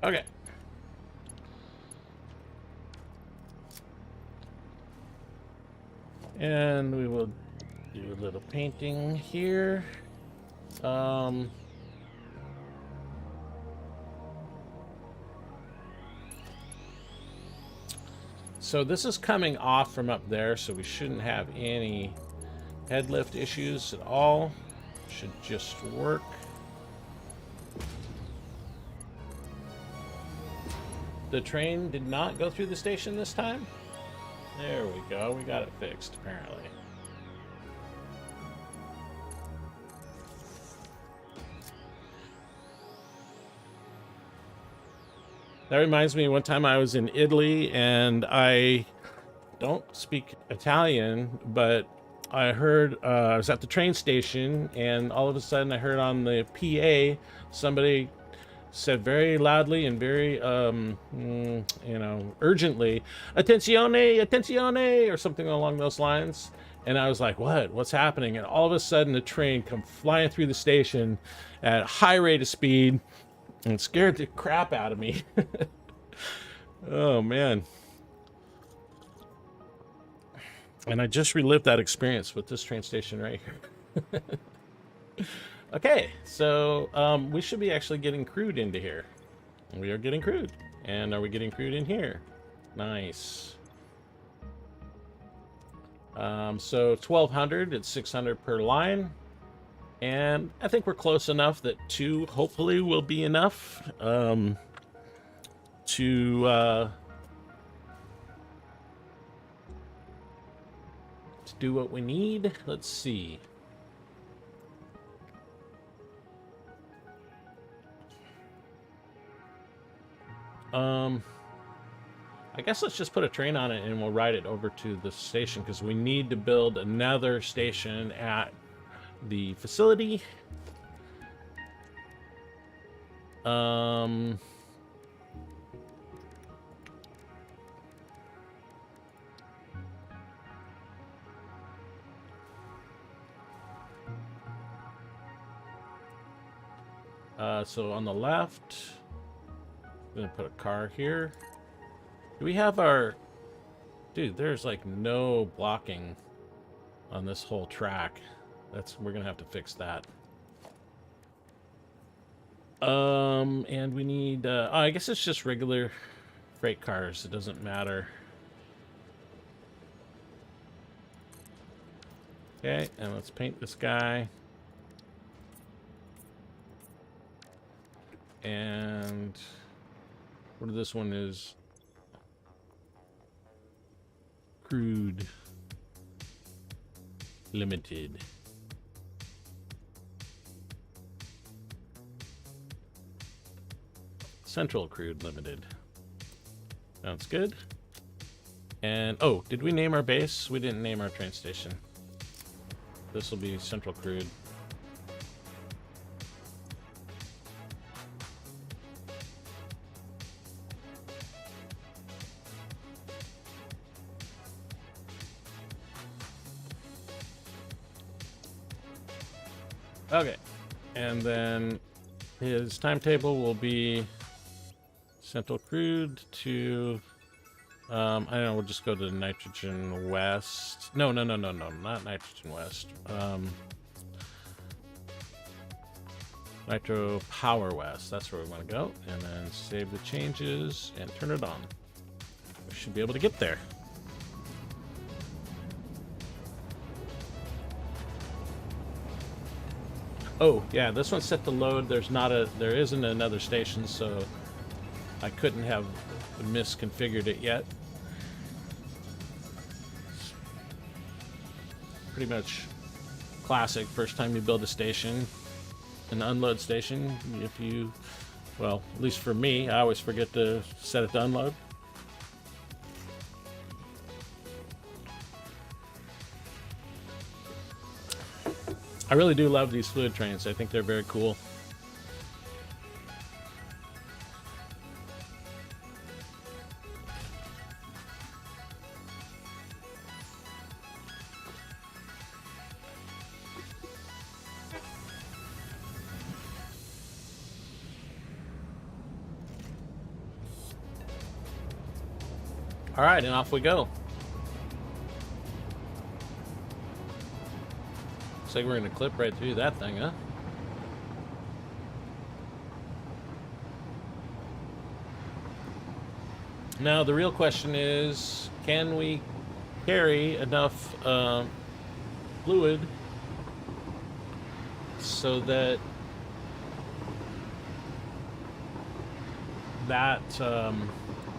Okay. And we will do a little painting here. So this is coming off from up there, so we shouldn't have any head lift issues at all. Should just work. The train did not go through the station this time. There we go. We got it fixed, apparently. That reminds me, one time I was in Italy, and I don't speak Italian, but I heard, I was at the train station, and all of a sudden I heard on the PA, somebody said very loudly and very, you know, urgently, "Attenzione, attenzione," or something along those lines. And I was like, what's happening? And all of a sudden the train come flying through the station at a high rate of speed, and it scared the crap out of me. Oh, man. And I just relived that experience with this train station right here. Okay, so we should be actually getting crude into here. We are getting crude. And are we getting crude in here? Nice. So 1,200, it's 600 per line. And I think we're close enough that 2 hopefully will be enough to do what we need. Let's see. I guess let's just put a train on it and we'll ride it over to the station, because we need to build another station at the facility. So on the left, I'm gonna put a car here. Do we have our... Dude, there's like no blocking on this whole track. We're gonna have to fix that. And we need, I guess it's just regular freight cars. It doesn't matter. Okay, and let's paint this guy. And what this one is? Crude Limited. Central Crude Limited. Sounds good. And, oh, did we name our base? We didn't name our train station. This will be Central Crude. Okay, and then his timetable will be Central Crude to, I don't know, we'll just go to Nitrogen West. No, not Nitrogen West. Nitro Power West, that's where we want to go. And then save the changes and turn it on. We should be able to get there. Oh, yeah, this one's set to load. There isn't another station, so I couldn't have misconfigured it yet. pretty much classic. First time you build a station, an unload station, if you, well, at least for me, I always forget to set it to unload. I really do love these fluid trains. I think they're very cool. All right, and off we go. Looks like we're gonna clip right through that thing, huh? Now the real question is, can we carry enough fluid so that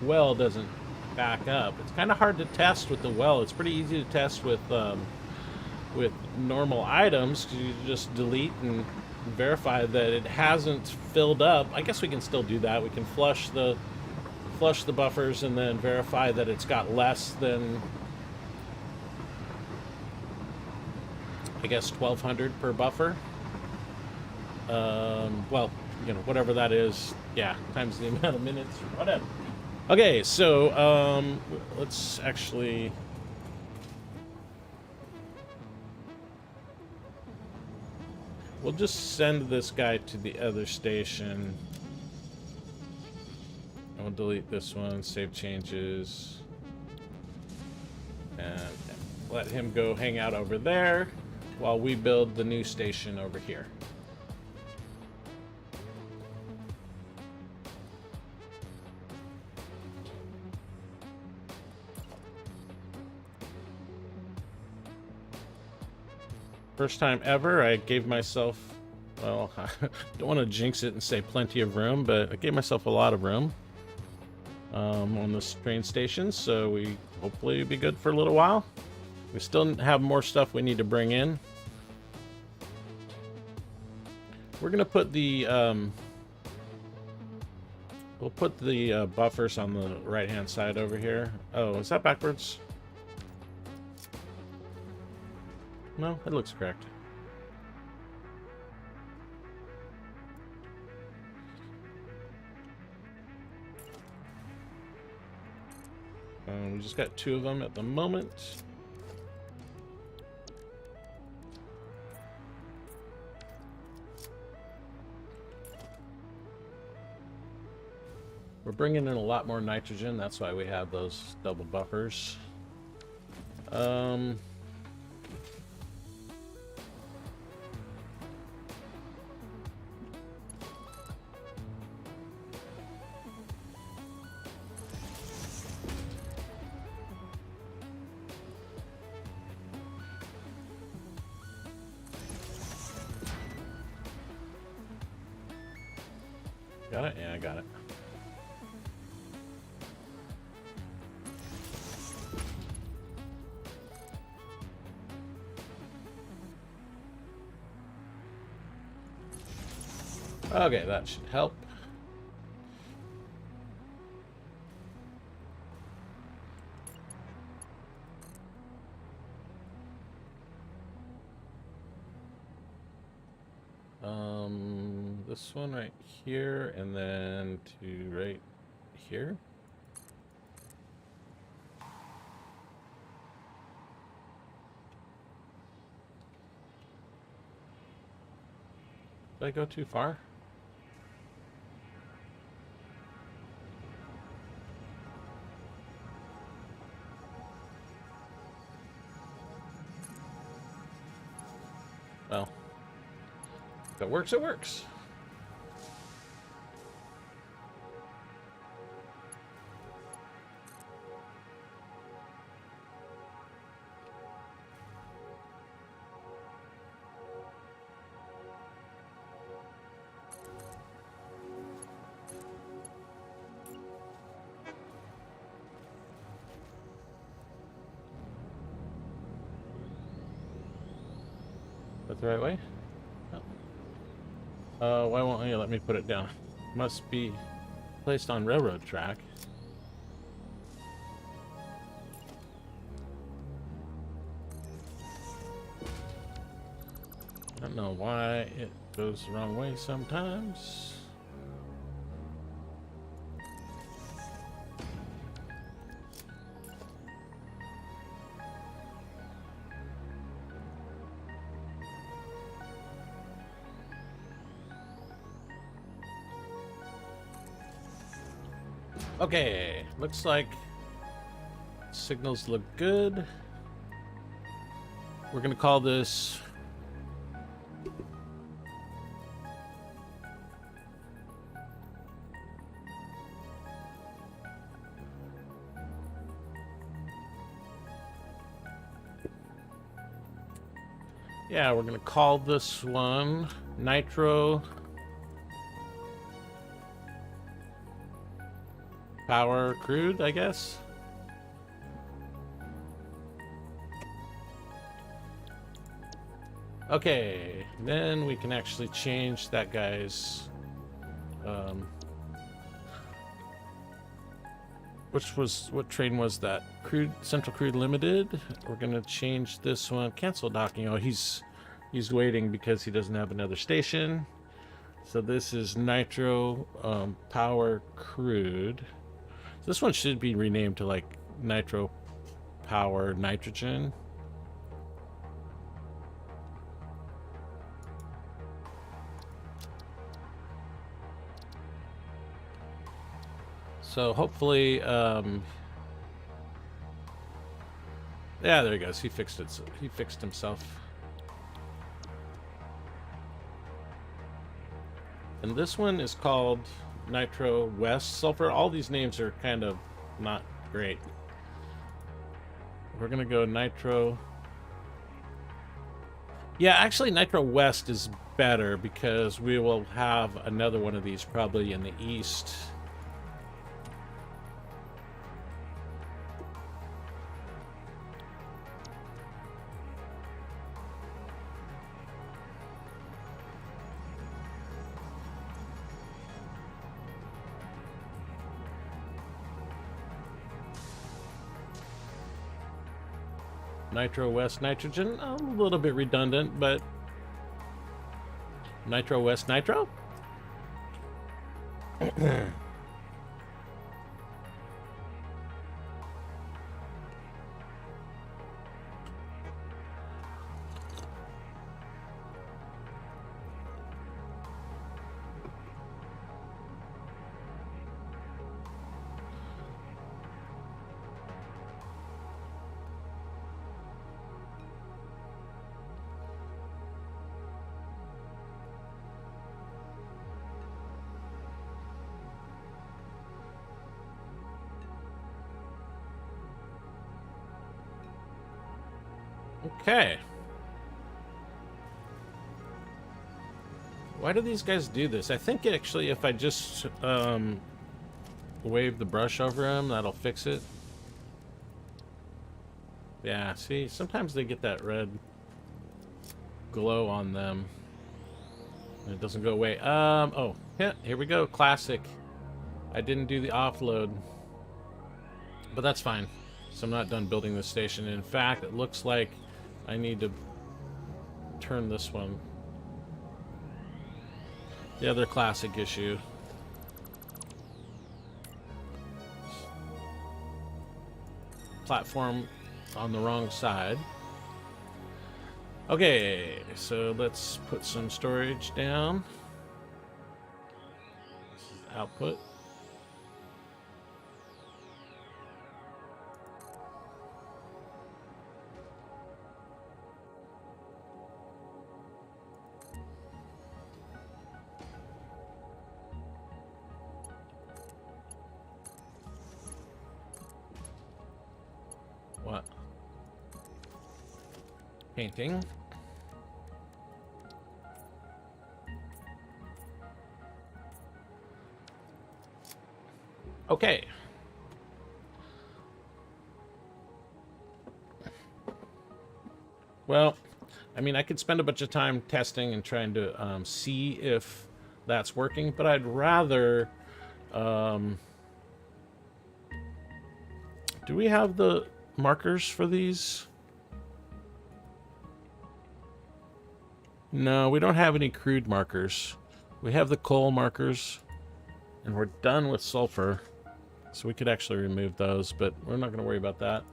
well doesn't back up? It's kind of hard to test with the well. It's pretty easy to test with normal items, because you just delete and verify that it hasn't filled up. I guess we can still do that. We can flush the buffers and then verify that it's got less than, I guess, 1200 per buffer. Well, you know, whatever that is, yeah, times the amount of minutes, whatever. Okay, so let's actually, we'll just send this guy to the other station. I'll delete this one, save changes, and let him go hang out over there while we build the new station over here. First time ever, I gave myself, well, I don't want to jinx it and say plenty of room, but I gave myself a lot of room on this train station, so we hopefully be good for a little while. We still have more stuff we need to bring in. We're gonna put the we'll put the buffers on the right hand side over here. Oh, is that backwards? No, it looks correct. We just got 2 of them at the moment. We're bringing in a lot more nitrogen. That's why we have those double buffers. Got it? Yeah, I got it. Okay, that should help. This one right here, and then to right here. Did I go too far? Well, if it works, it works. the right way? No. Why won't you let me put it down? Must be placed on railroad track. I don't know why it goes the wrong way sometimes. Okay, looks like signals look good. We're gonna call this we're gonna call this one Nitro Power Crude, I guess. Okay, then we can actually change that guy's what train was that? Crude Central Crude Limited. We're gonna change this one. Cancel docking. Oh, he's waiting because he doesn't have another station. So this is Nitro Power Crude. This one should be renamed to like Nitro Power Nitrogen. So hopefully, yeah, there he goes. He fixed it. He fixed himself. And this one is called Nitro West Sulfur. All these names are kind of not great. We're gonna go Nitro. Yeah, actually Nitro West is better because we will have another one of these probably in the east. Nitro West Nitrogen, a little bit redundant, but Nitro West Nitro? Okay. Why do these guys do this? I think actually if I just wave the brush over them, that'll fix it. Yeah, see, sometimes they get that red glow on them. And it doesn't go away. Oh, yeah, here we go. Classic. I didn't do the offload. But that's fine. So I'm not done building this station. In fact, it looks like I need to turn this one. The other classic issue. Platform on the wrong side. Okay, so let's put some storage down. This is output. What? Painting. Okay. Well, I mean, I could spend a bunch of time testing and trying to see if that's working, but I'd rather... do we have the markers for these? No, we don't have any crude markers. We have the coal markers, and we're done with sulfur. So we could actually remove those, but we're not going to worry about that.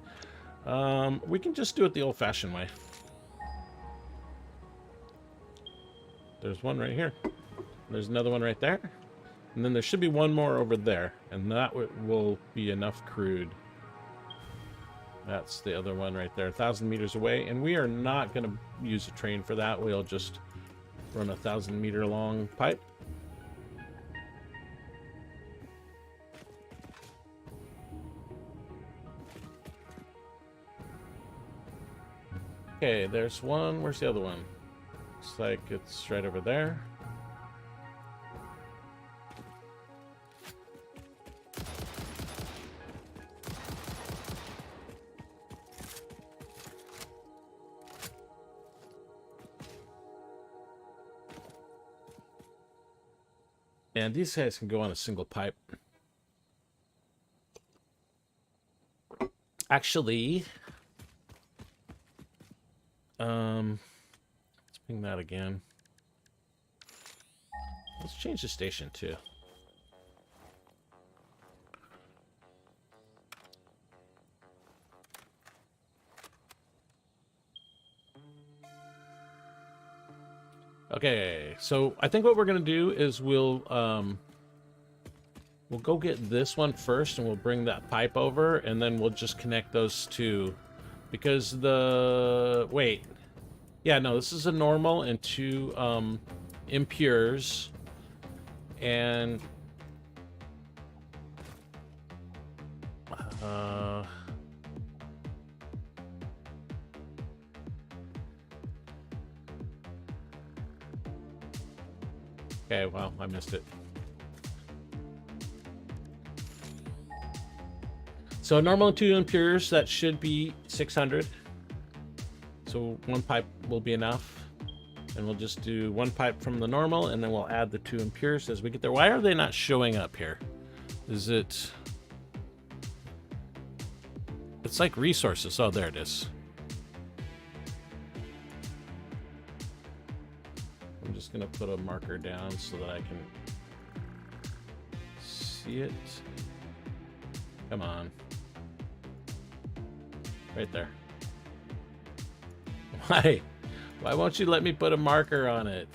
We can just do it the old-fashioned way. There's one right here. There's another one right there. And then there should be one more over there, and that will be enough crude. That's the other one right there, 1,000 meters away. And we are not going to use a train for that. We'll just run a 1,000-meter long pipe. Okay, there's one. Where's the other one? Looks like it's right over there. And these guys can go on a single pipe. Actually, let's ping that again. Let's change the station too. Okay, so I think what we're gonna do is we'll go get this one first, and we'll bring that pipe over, and then we'll just connect those two, because wait, yeah, no, this is a normal and two impures, and okay, well, I missed it. So normal and two impures, that should be 600. So one pipe will be enough. And we'll just do one pipe from the normal, and then we'll add the two impures as we get there. Why are they not showing up here? Is it... It's like resources. Oh, there it is. I'm just going to put a marker down so that I can see it. Come on. Right there. Why? Why won't you let me put a marker on it?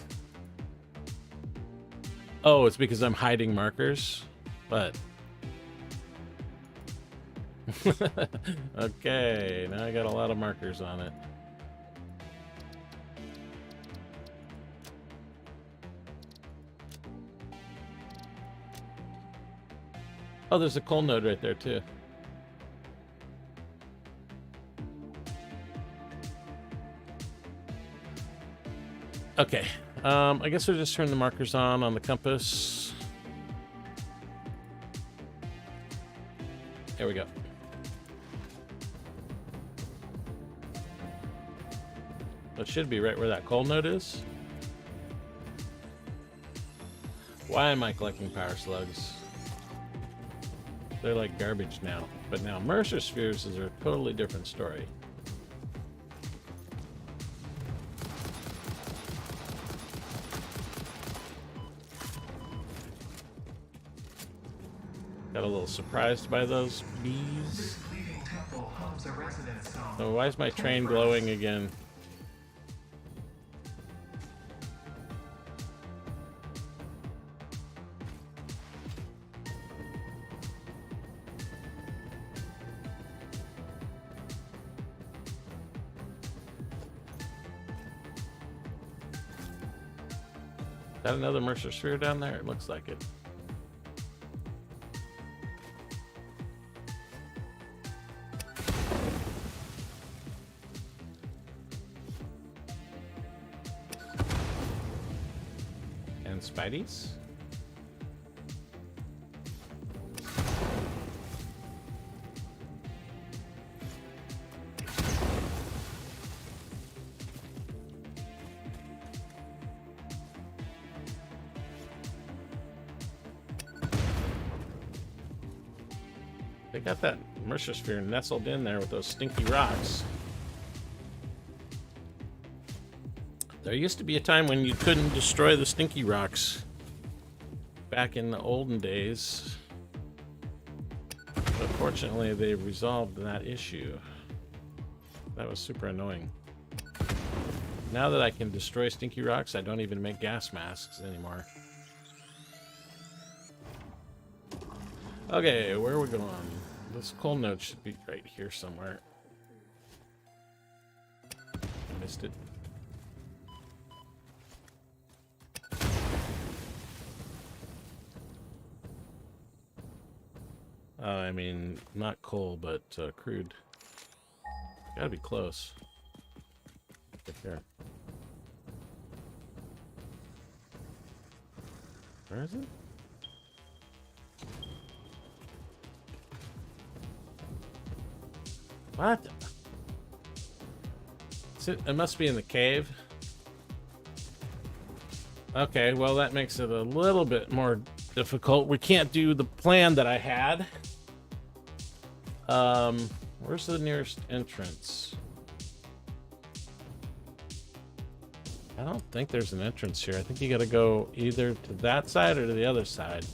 Oh, it's because I'm hiding markers? But... okay, now I got a lot of markers on it. Oh, there's a coal node right there too. Okay, I guess we'll just turn the markers on the compass. There we go. It should be right where that coal node is. Why am I collecting power slugs? They're like garbage now. But now Mercer spheres is a totally different story. Got a little surprised by those bees. Oh, why is my train glowing again? Is that another Mercer sphere down there? It looks like it. And Spideys. They got that Mercer sphere nestled in there with those stinky rocks. There used to be a time when you couldn't destroy the stinky rocks. Back in the olden days. But fortunately, they resolved that issue. That was super annoying. Now that I can destroy stinky rocks, I don't even make gas masks anymore. Okay, where are we going? This coal node should be right here somewhere. I missed it. I mean, not coal, but crude. Gotta be close. Right there. Where is it? What? It must be in the cave. Okay, well that makes it a little bit more difficult. We can't do the plan that I had. Where's the nearest entrance? I don't think there's an entrance here. I think you gotta go either to that side or to the other side.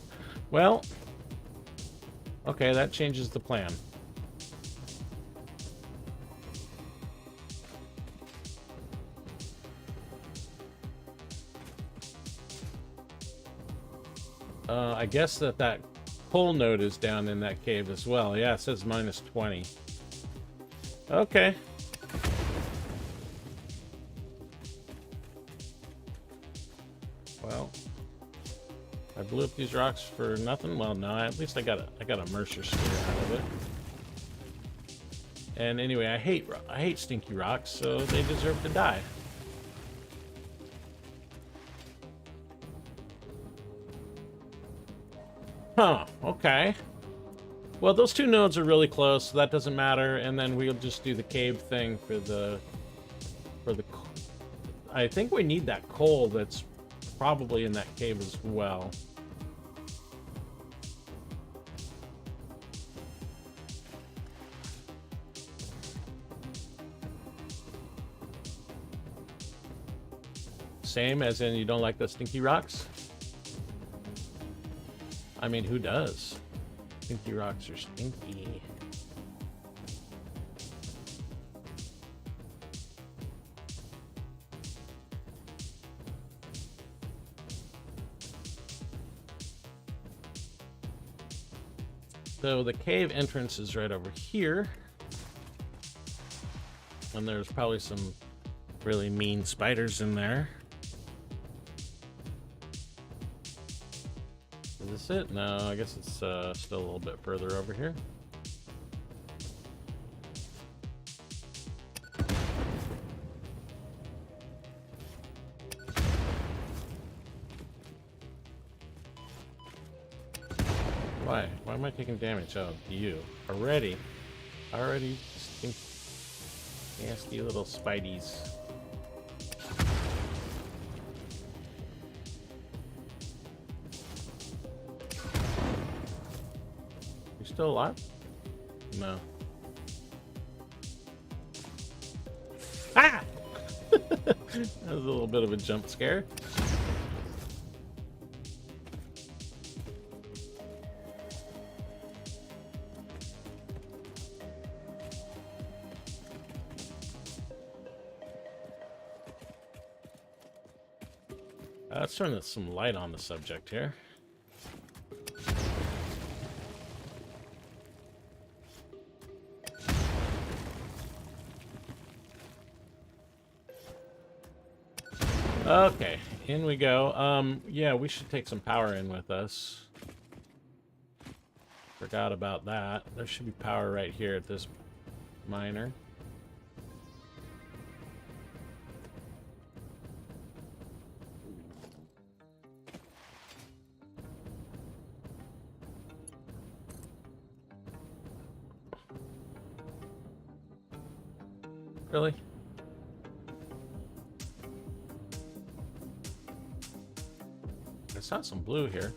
Well, okay, that changes the plan. I guess that coal node is down in that cave as well. Yeah, it says minus 20. Okay. Well, I blew up these rocks for nothing. Well, no, at least I got a Mercer sphere out of it. And anyway, I hate stinky rocks, so they deserve to die. Huh, okay. Well, those two nodes are really close, so that doesn't matter, and then we'll just do the cave thing for the I think we need that coal that's probably in that cave as well. Same as in you don't like the stinky rocks? I mean, who does? Stinky rocks are stinky. So the cave entrance is right over here. And there's probably some really mean spiders in there. Is this it? No, I guess it's still a little bit further over here. Why? Why am I taking damage? Oh, you. Already nasty little spideys. Still alive? No. Ah! That was a little bit of a jump scare. Let's turn some light on the subject here. Okay, in we go. Yeah, we should take some power in with us. Forgot about that. There should be power right here at this miner. Really? I saw some blue here.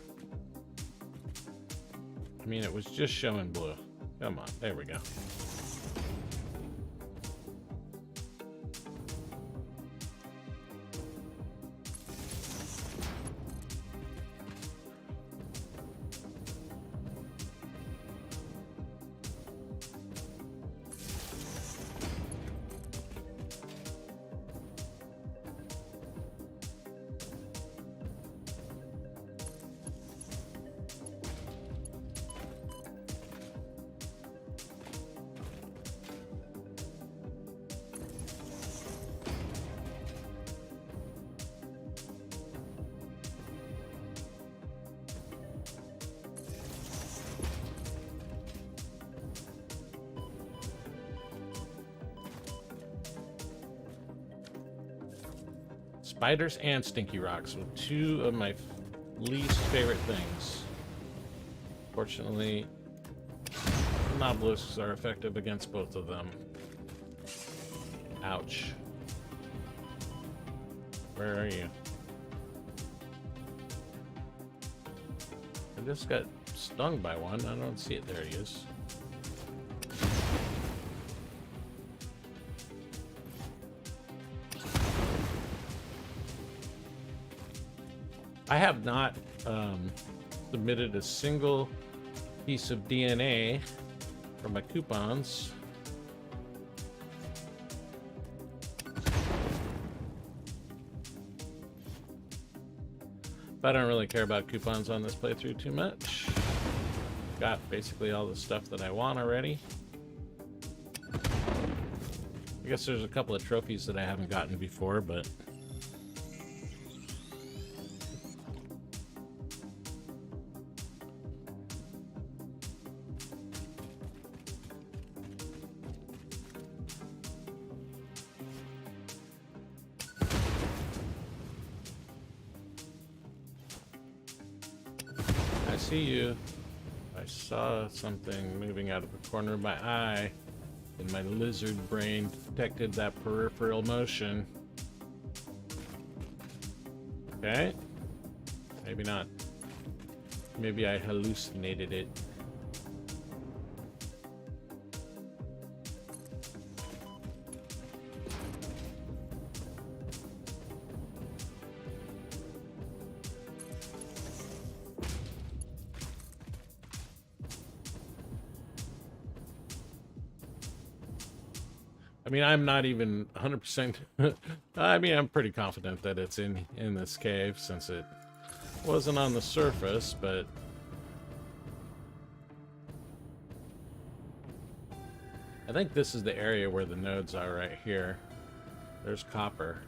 I mean, it was just showing blue. Come on, there we go. Spiders and stinky rocks were two of my least favorite things. Fortunately, nobelisks are effective against both of them. Ouch. Where are you? I just got stung by one. I don't see it. There he is. I have not submitted a single piece of DNA for my coupons. But I don't really care about coupons on this playthrough too much. Got basically all the stuff that I want already. I guess there's a couple of trophies that I haven't gotten before, but I see you. I saw something moving out of the corner of my eye, and my lizard brain detected that peripheral motion. Okay. Maybe not. Maybe I hallucinated it. I mean, I'm not even 100%. I mean, I'm pretty confident that it's in this cave since it wasn't on the surface, but I think this is the area where the nodes are right here. There's copper.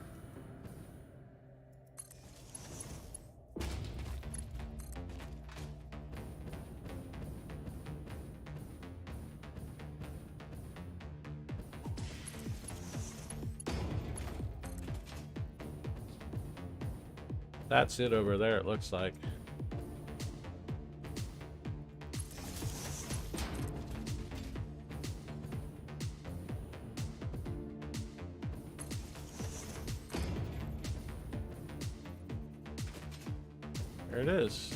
That's it over there, it looks like. There it is.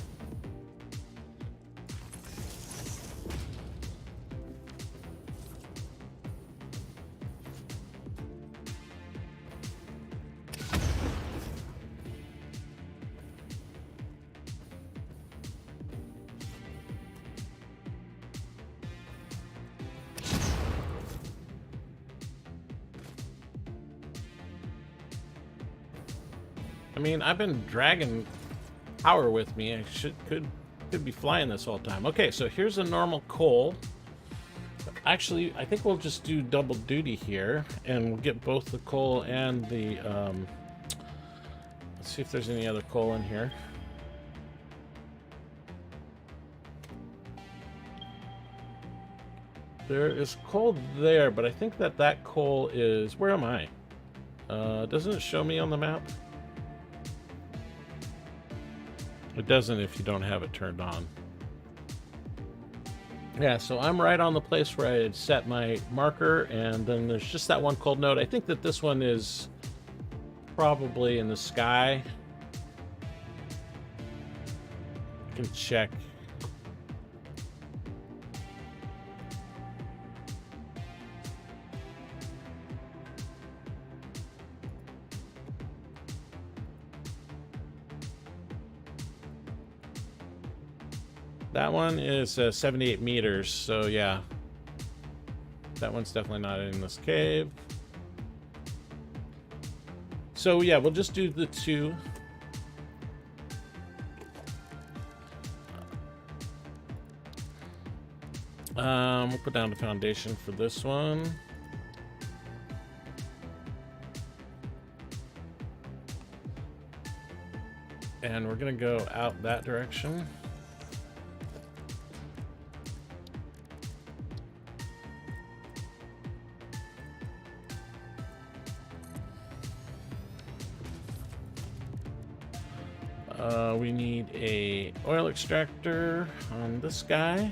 I mean, I've been dragging power with me. I could be flying this whole time. Okay, so here's a normal coal. Actually, I think we'll just do double duty here, and we'll get both the coal and the. Let's see if there's any other coal in here. There is coal there, but I think that coal is. Where am I? Doesn't it show me on the map? It doesn't if you don't have it turned on. Yeah, so I'm right on the place where I had set my marker, and then there's just that one cold node. I think that this one is probably in the sky. I can check. That one is 78 meters, so yeah. That one's definitely not in this cave. So yeah, we'll just do the two. We'll put down the foundation for this one. And we're gonna go out that direction. We need a oil extractor on this guy.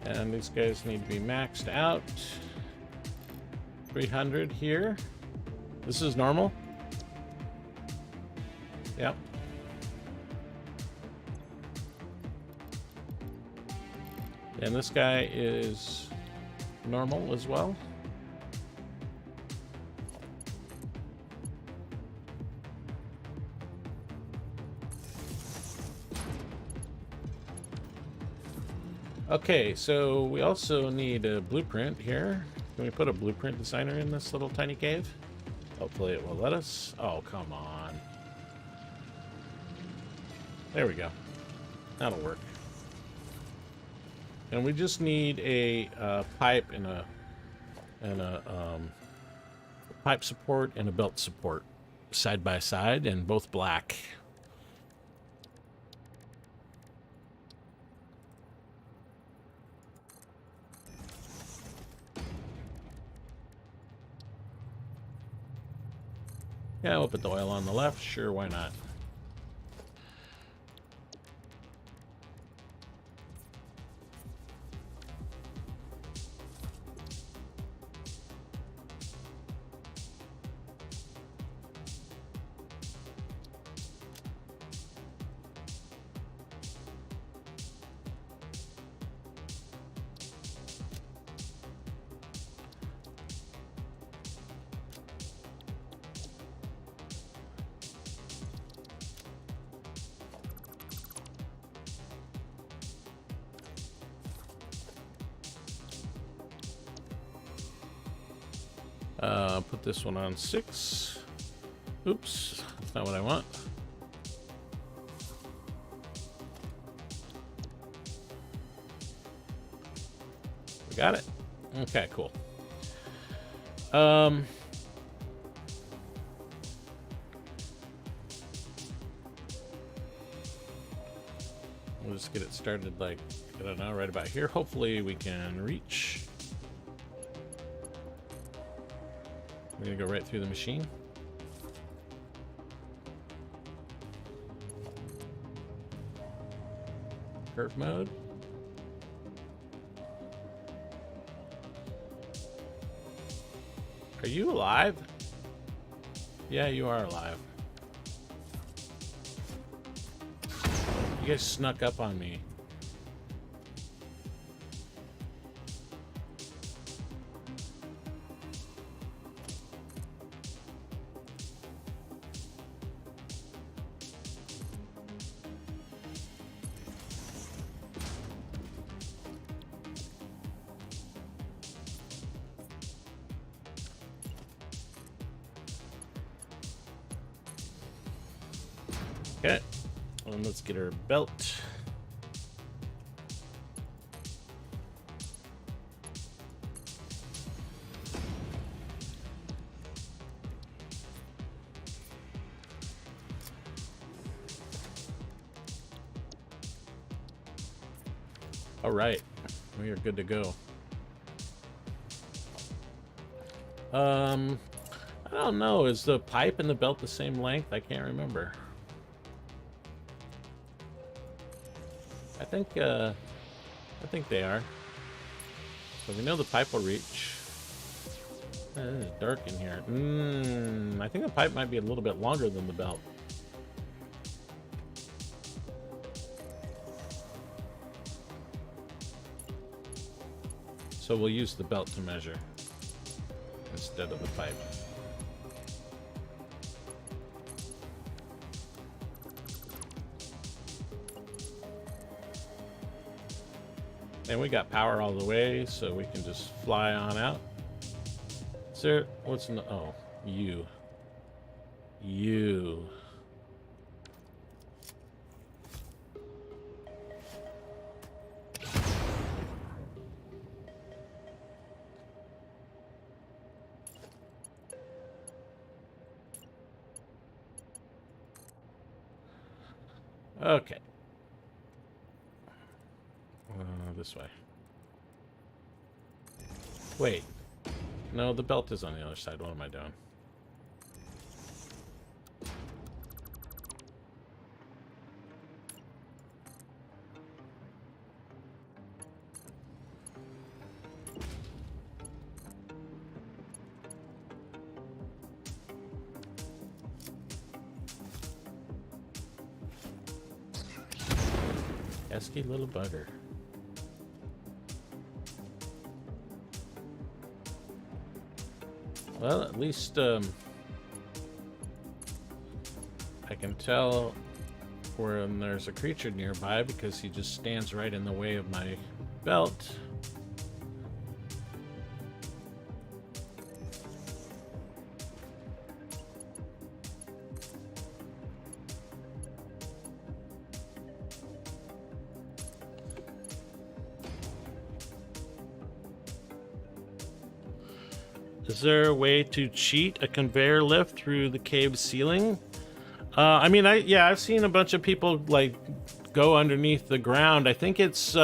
And these guys need to be maxed out. 300 here. This is normal. Yep. And this guy is normal as well. Okay, so we also need a blueprint here. Can we put a blueprint designer in this little tiny cave? Hopefully it will let us. Oh, come on. There we go. That'll work. And we just need a pipe and a pipe support and a belt support side by side, and both black. Yeah, we'll put the oil on the left. Sure, why not? Put this one on 6. Oops, that's not what I want. We got it. Okay, cool. We'll just get it started, like, I don't know, right about here. Hopefully we can reach. I'm gonna go right through the machine. Curve mode. Are you alive? Yeah, you are alive. You guys snuck up on me. Okay, and let's get our belt. All right, we are good to go. I don't know, is the pipe and the belt the same length? I can't remember. I think they are. So we know the pipe will reach. It is dark in here. I think the pipe might be a little bit longer than the belt. So we'll use the belt to measure instead of the pipe. And we got power all the way, so we can just fly on out. Sir, what's in the... Oh, you. You. Okay. This way. Wait. No, the belt is on the other side. What am I doing? Pesky little bugger. Well, at least I can tell when there's a creature nearby because he just stands right in the way of my belt. Is there a way to cheat a conveyor lift through the cave ceiling? I mean, I've seen a bunch of people like go underneath the ground. I think it's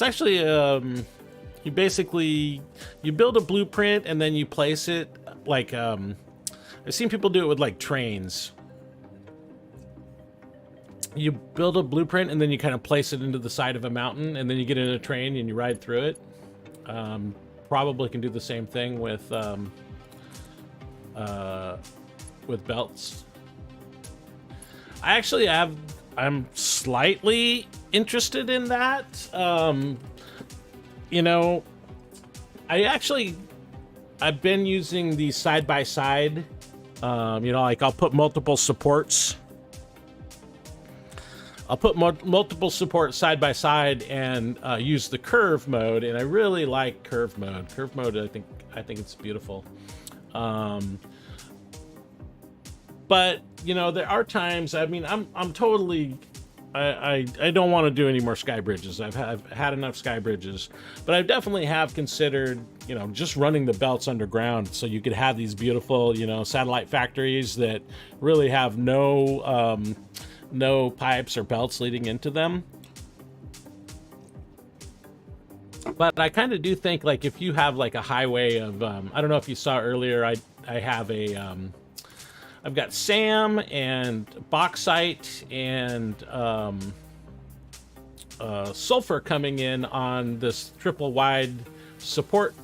actually you basically you build a blueprint and then you place it like I've seen people do it with like trains. You build a blueprint and then you kind of place it into the side of a mountain and then you get in a train and you ride through it. Probably can do the same thing with belts. I'm slightly interested in that. You know, I've been using these side by side. You know, like I'll put multiple supports. I'll put multiple supports side by side and use the curve mode, and I really like curve mode. Curve mode, I think it's beautiful. But you know, there are times. I mean, I'm totally. I don't want to do any more sky bridges. I've had enough sky bridges, but I definitely have considered, you know, just running the belts underground so you could have these beautiful, you know, satellite factories that really have no pipes or belts leading into them. But I kind of do think, like, if you have like a highway of I don't know if you saw earlier, I have a I've got SAM and bauxite and sulfur coming in on this triple wide support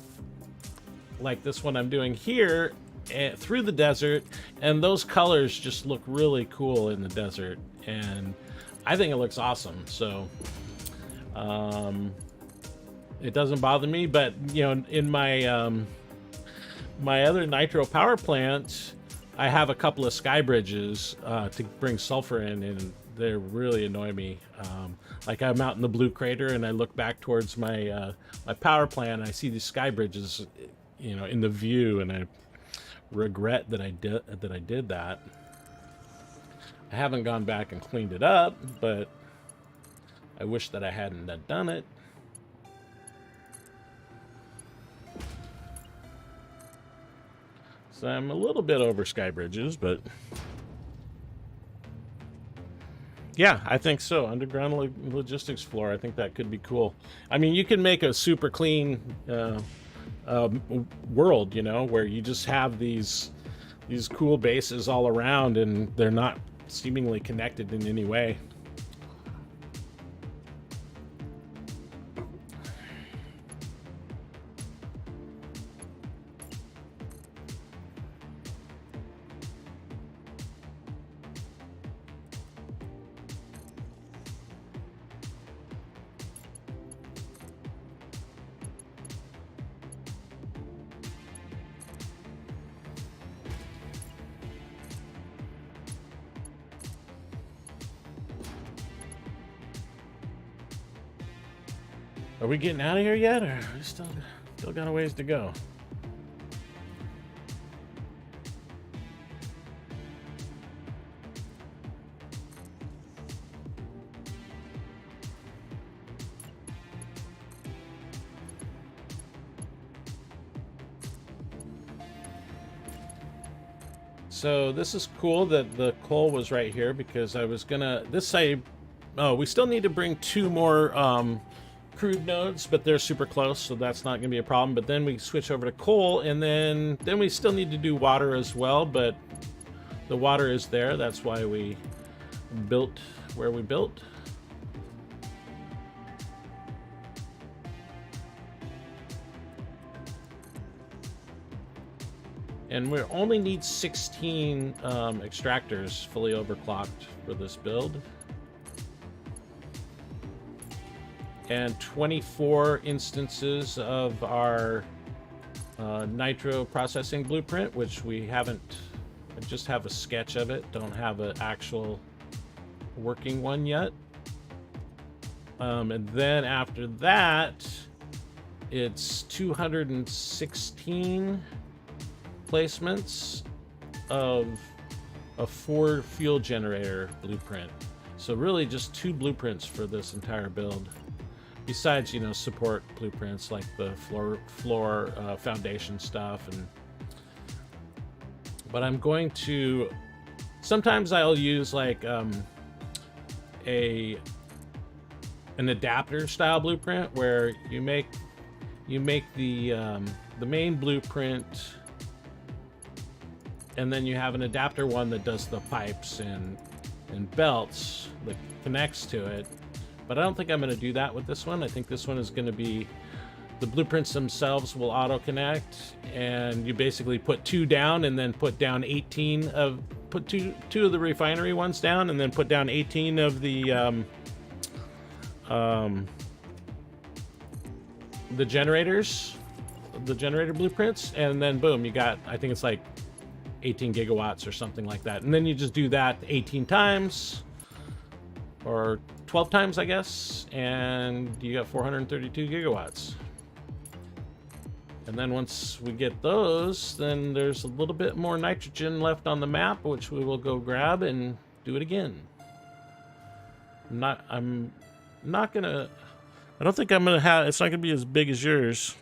like this one I'm doing here through the desert, and those colors just look really cool in the desert, and I think it looks awesome. So it doesn't bother me, but you know, in my my other nitro power plant, I have a couple of sky bridges to bring sulfur in, and they really annoy me. Like I'm out in the blue crater and I look back towards my my power plant and I see these sky bridges, you know, in the view, and I regret that I did that. I haven't gone back and cleaned it up, but I wish that I hadn't done it. So I'm a little bit over sky bridges, but yeah, I think so. Underground logistics floor, I think that could be cool. I mean, you can make a super clean world, you know, where you just have these cool bases all around and they're not seemingly connected in any way. Are we getting out of here yet, or are we still got a ways to go? So this is cool that the coal was right here, because I was gonna oh, we still need to bring 2 more crude nodes, but they're super close, so that's not gonna be a problem. But then we switch over to coal, and then we still need to do water as well, but the water is there. That's why we built where we built. And we only need 16 extractors fully overclocked for this build. And 24 instances of our nitro processing blueprint, which we haven't, I just have a sketch of it, don't have an actual working one yet. And then after that, it's 216 placements of a 4 fuel generator blueprint. So really just 2 blueprints for this entire build. Besides, you know, support blueprints like the floor foundation stuff. But I'm going to, sometimes I'll use like an adapter style blueprint where you make the main blueprint, and then you have an adapter one that does the pipes and belts that connects to it. But I don't think I'm going to do that with this one. I think this one is going to be, the blueprints themselves will auto connect, and you basically put 2 down and then put down 18 of, put two of the refinery ones down, and then put down 18 of the generators, the generator blueprints, and then boom, you got, I think it's like 18 gigawatts or something like that. And then you just do that 18 times or 12 times, I guess, and you got 432 gigawatts. And then once we get those, then there's a little bit more nitrogen left on the map, which we will go grab and do it again. I'm not gonna, I don't think I'm gonna have, it's not gonna be as big as yours.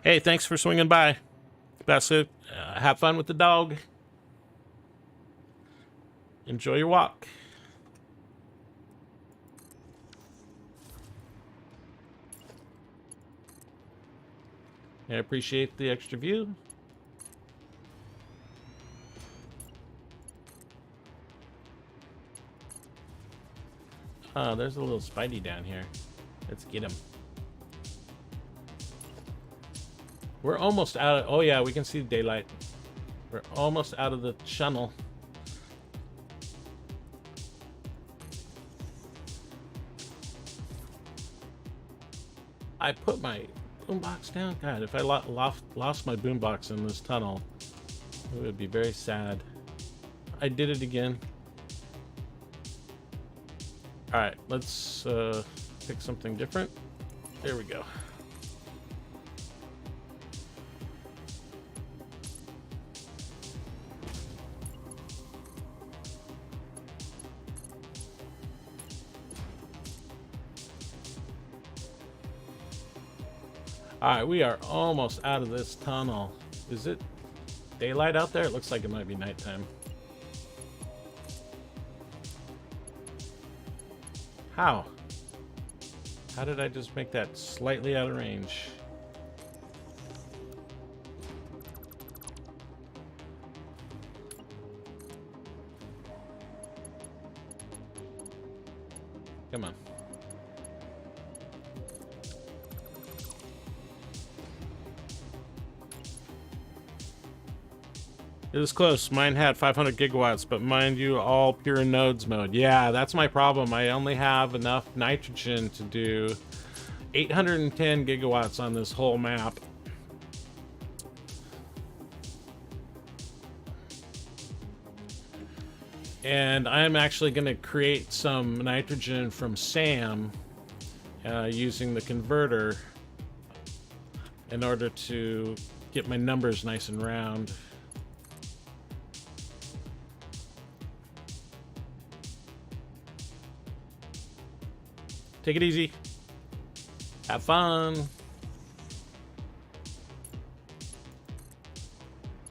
Hey, thanks for swinging by. That's it. Have fun with the dog. Enjoy your walk. I appreciate the extra view. Oh, there's a little Spidey down here. Let's get him. We're almost out of, oh yeah, we can see the daylight. We're almost out of the channel. I put my boombox down. God, if I lost my boombox in this tunnel, it would be very sad. I did it again. All right, let's pick something different. There we go. All right, we are almost out of this tunnel. Is it daylight out there? It looks like it might be nighttime. How? How did I just make that slightly out of range? Come on. It was close. Mine had 500 gigawatts, but mind you, all pure nodes mode. Yeah, that's my problem. I only have enough nitrogen to do 810 gigawatts on this whole map. And I'm actually going to create some nitrogen from SAM using the converter in order to get my numbers nice and round. Take it easy. Have fun.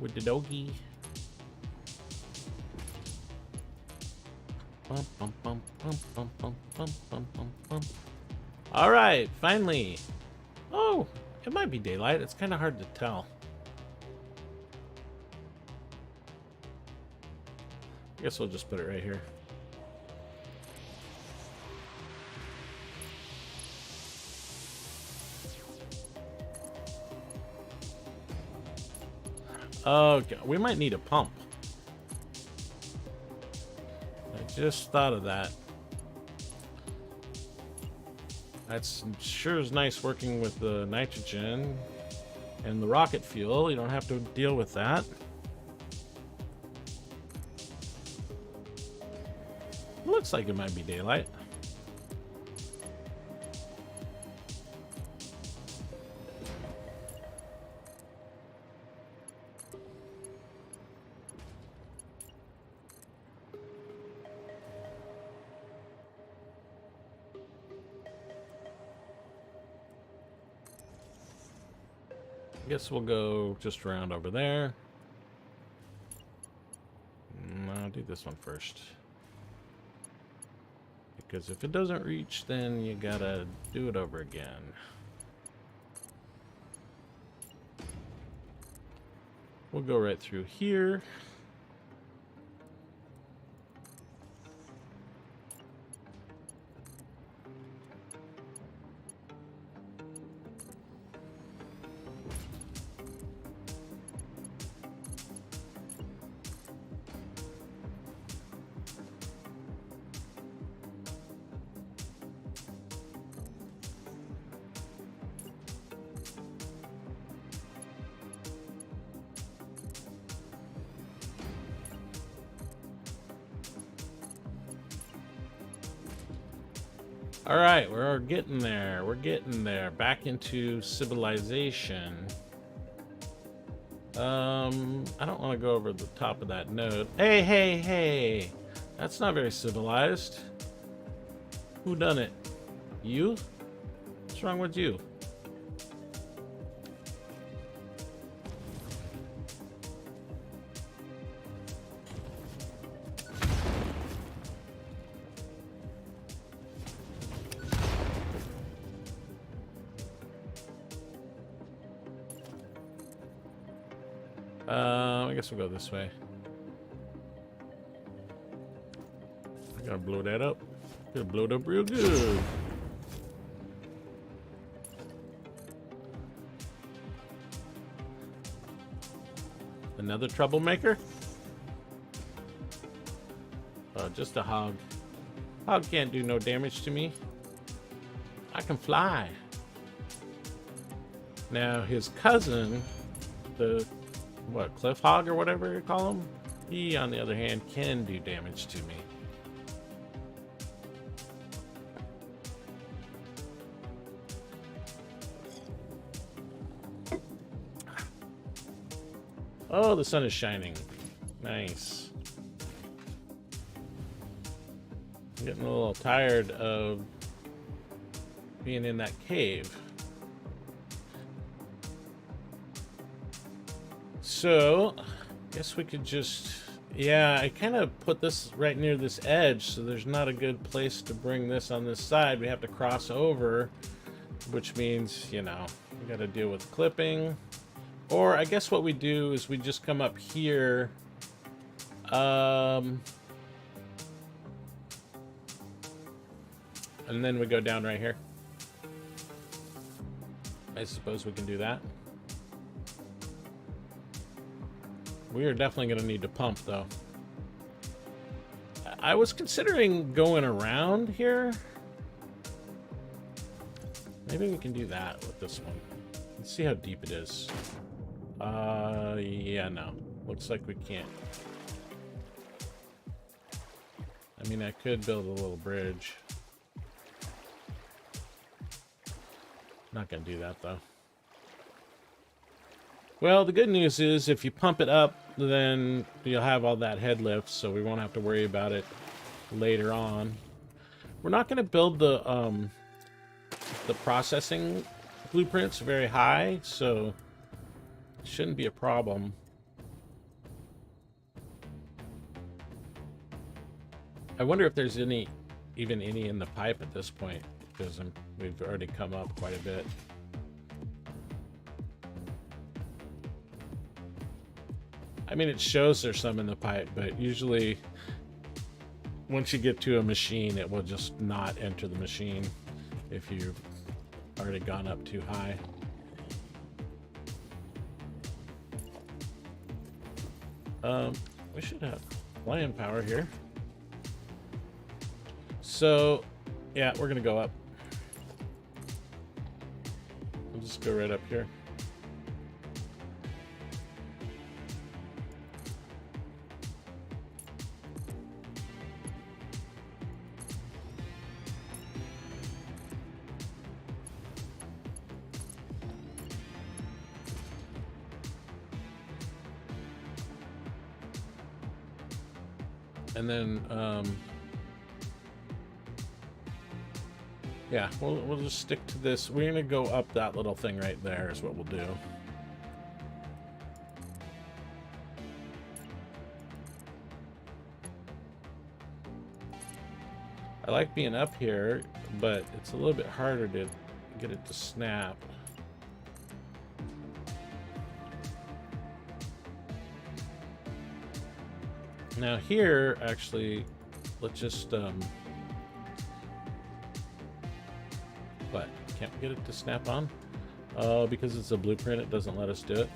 With the doggy. All right, finally. Oh, it might be daylight. It's kind of hard to tell. I guess we'll just put it right here. Okay, we might need a pump. I just thought of that. That's sure is nice working with the nitrogen and the rocket fuel. You don't have to deal with that. Looks like it might be daylight. I guess we'll go just around over there. I'll do this one first. Because if it doesn't reach, then you gotta do it over again. We'll go right through here. All right, we're getting there. We're getting there. Back into civilization. I don't want to go over the top of that node. Hey, hey, hey! That's not very civilized. Who done it? You? What's wrong with you? I guess we'll go this way. I gotta blow that up. Gotta blow it up real good. Another troublemaker? Just a hog. Hog can't do no damage to me. I can fly. Now his cousin, the cliff hog or whatever you call him, he on the other hand can do damage to me. Oh, the sun is shining. Nice. I'm getting a little tired of being in that cave. So, guess we could just... Yeah, I kind of put this right near this edge, so there's not a good place to bring this on this side. We have to cross over, which means, you know, we got to deal with clipping. Or I guess what we do is we just come up here. And then we go down right here. I suppose we can do that. We are definitely going to need to pump, though. I was considering going around here. Maybe we can do that with this one. Let's see how deep it is. Yeah, no. Looks like we can't. I mean, I could build a little bridge. Not gonna do that though. Well, the good news is if you pump it up, then you'll have all that head lift, so we won't have to worry about it later on. We're not gonna build the processing blueprints very high, so it shouldn't be a problem. I wonder if there's even any in the pipe at this point, because we've already come up quite a bit. I mean, it shows there's some in the pipe, but usually once you get to a machine, it will just not enter the machine if you've already gone up too high. We should have flying power here. So, yeah, we're gonna go up. We'll just go right up here. And then, yeah, we'll just stick to this. We're gonna go up that little thing right there is what we'll do. I like being up here, but it's a little bit harder to get it to snap. Now here, actually, let's just, what? Can't we get it to snap on? Oh, because it's a blueprint, it doesn't let us do it.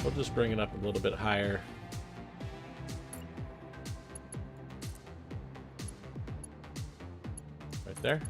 We'll just bring it up a little bit higher. Right there.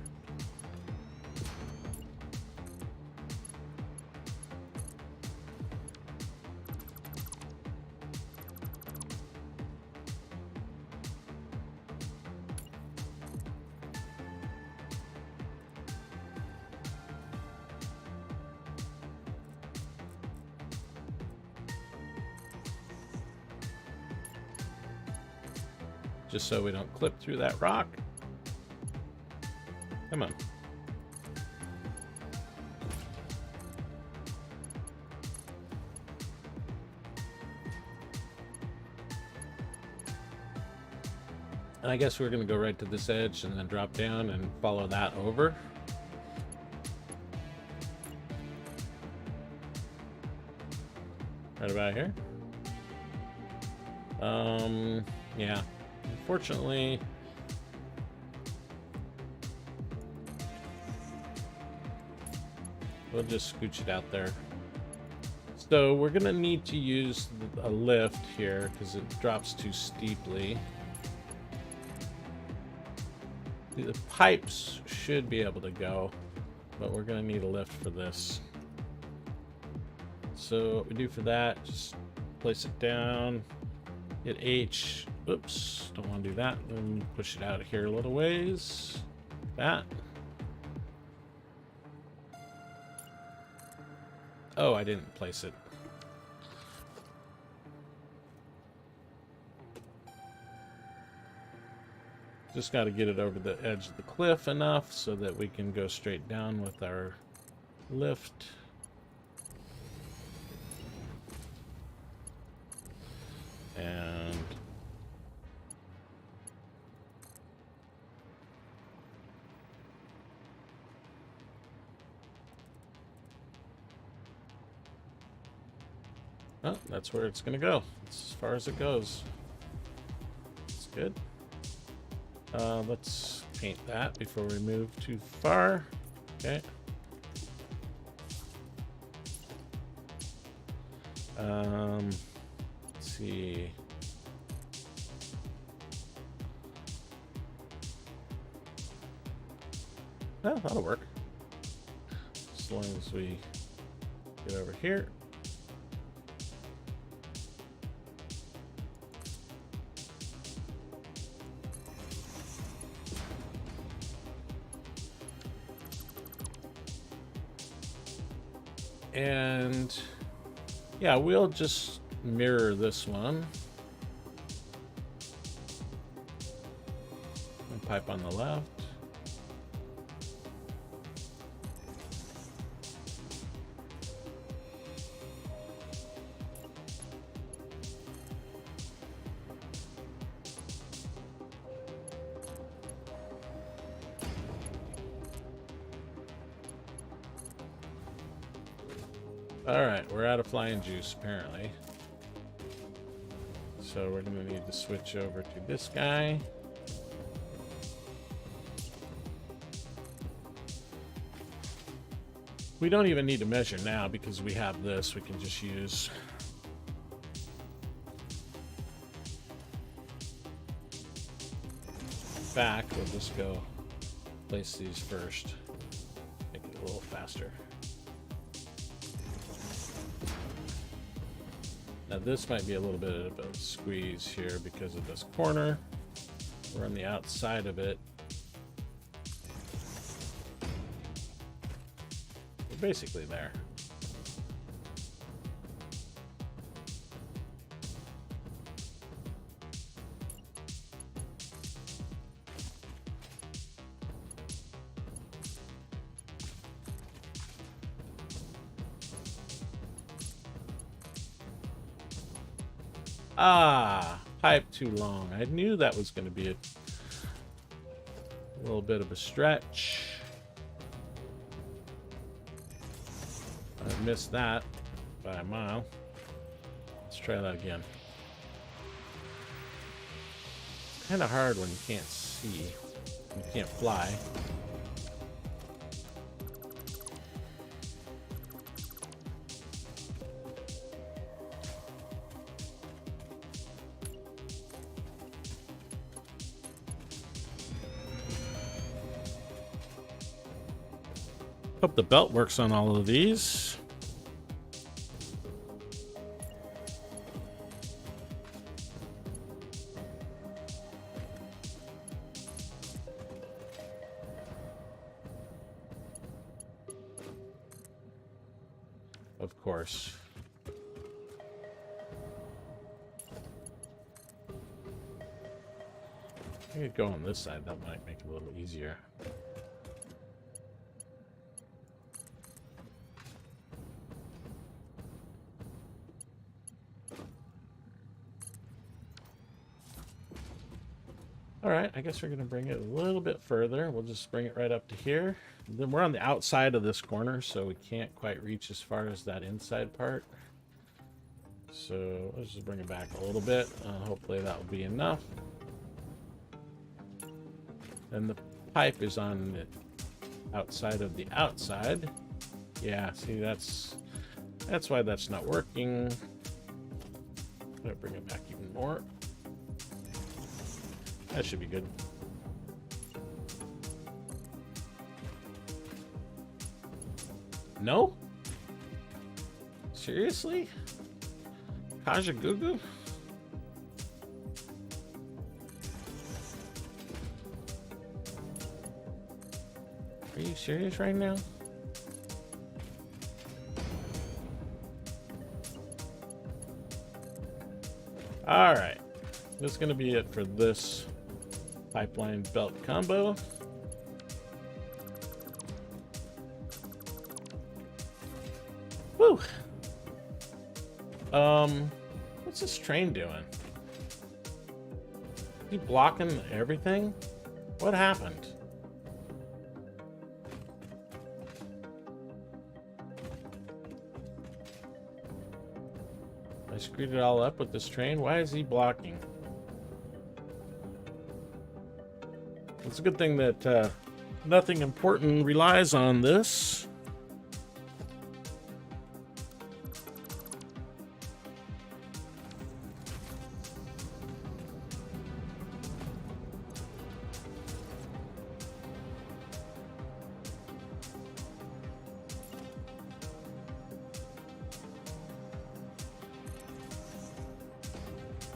Just so we don't clip through that rock. Come on. And I guess we're going to go right to this edge and then drop down and follow that over. Right about here. Yeah. Unfortunately, we'll just scooch it out there. So we're gonna need to use a lift here because it drops too steeply. The pipes should be able to go, but we're gonna need a lift for this. So what we do for that, just place it down, hit H. Oops, don't want to do that. Then push it out of here a little ways. That. Oh, I didn't place it. Just got to get it over the edge of the cliff enough so that we can go straight down with our lift. And oh, that's where it's gonna go. That's as far as it goes. It's good. Let's paint that before we move too far. Okay. Let's see. Oh, that'll work. As long as we Get over here. And yeah, we'll just mirror this one. And pipe on the left. Alright, we're out of flying juice, apparently. So we're going to need to switch over to this guy. We don't even need to measure now because we have this. We can just use... back. We'll just go place these first. Make it a little faster. Now this might be a little bit of a squeeze here because of this corner. We're on the outside of it. We're basically there. Ah, pipe too long. I knew that was going to be a little bit of a stretch. I missed that by a mile. Let's try that again. It's kind of hard when you can't see. You can't fly. Hope the belt works on all of these. Of course. I could go on this side. That might make it a little easier. Alright, I guess we're going to bring it a little bit further. We'll just bring it right up to here. Then we're on the outside of this corner, so we can't quite reach as far as that inside part. So let's just bring it back a little bit. Hopefully that will be enough. And the pipe is on the outside of the outside. Yeah, see, that's why that's not working. I'm going to bring it back even more. That should be good. No? Seriously? Kajagoogoo? Are you serious right now? Alright. That's going to be it for this pipeline belt combo. Woo! What's this train doing? Is he blocking everything? What happened? I screwed it all up with this train. Why is he blocking? It's a good thing that nothing important relies on this.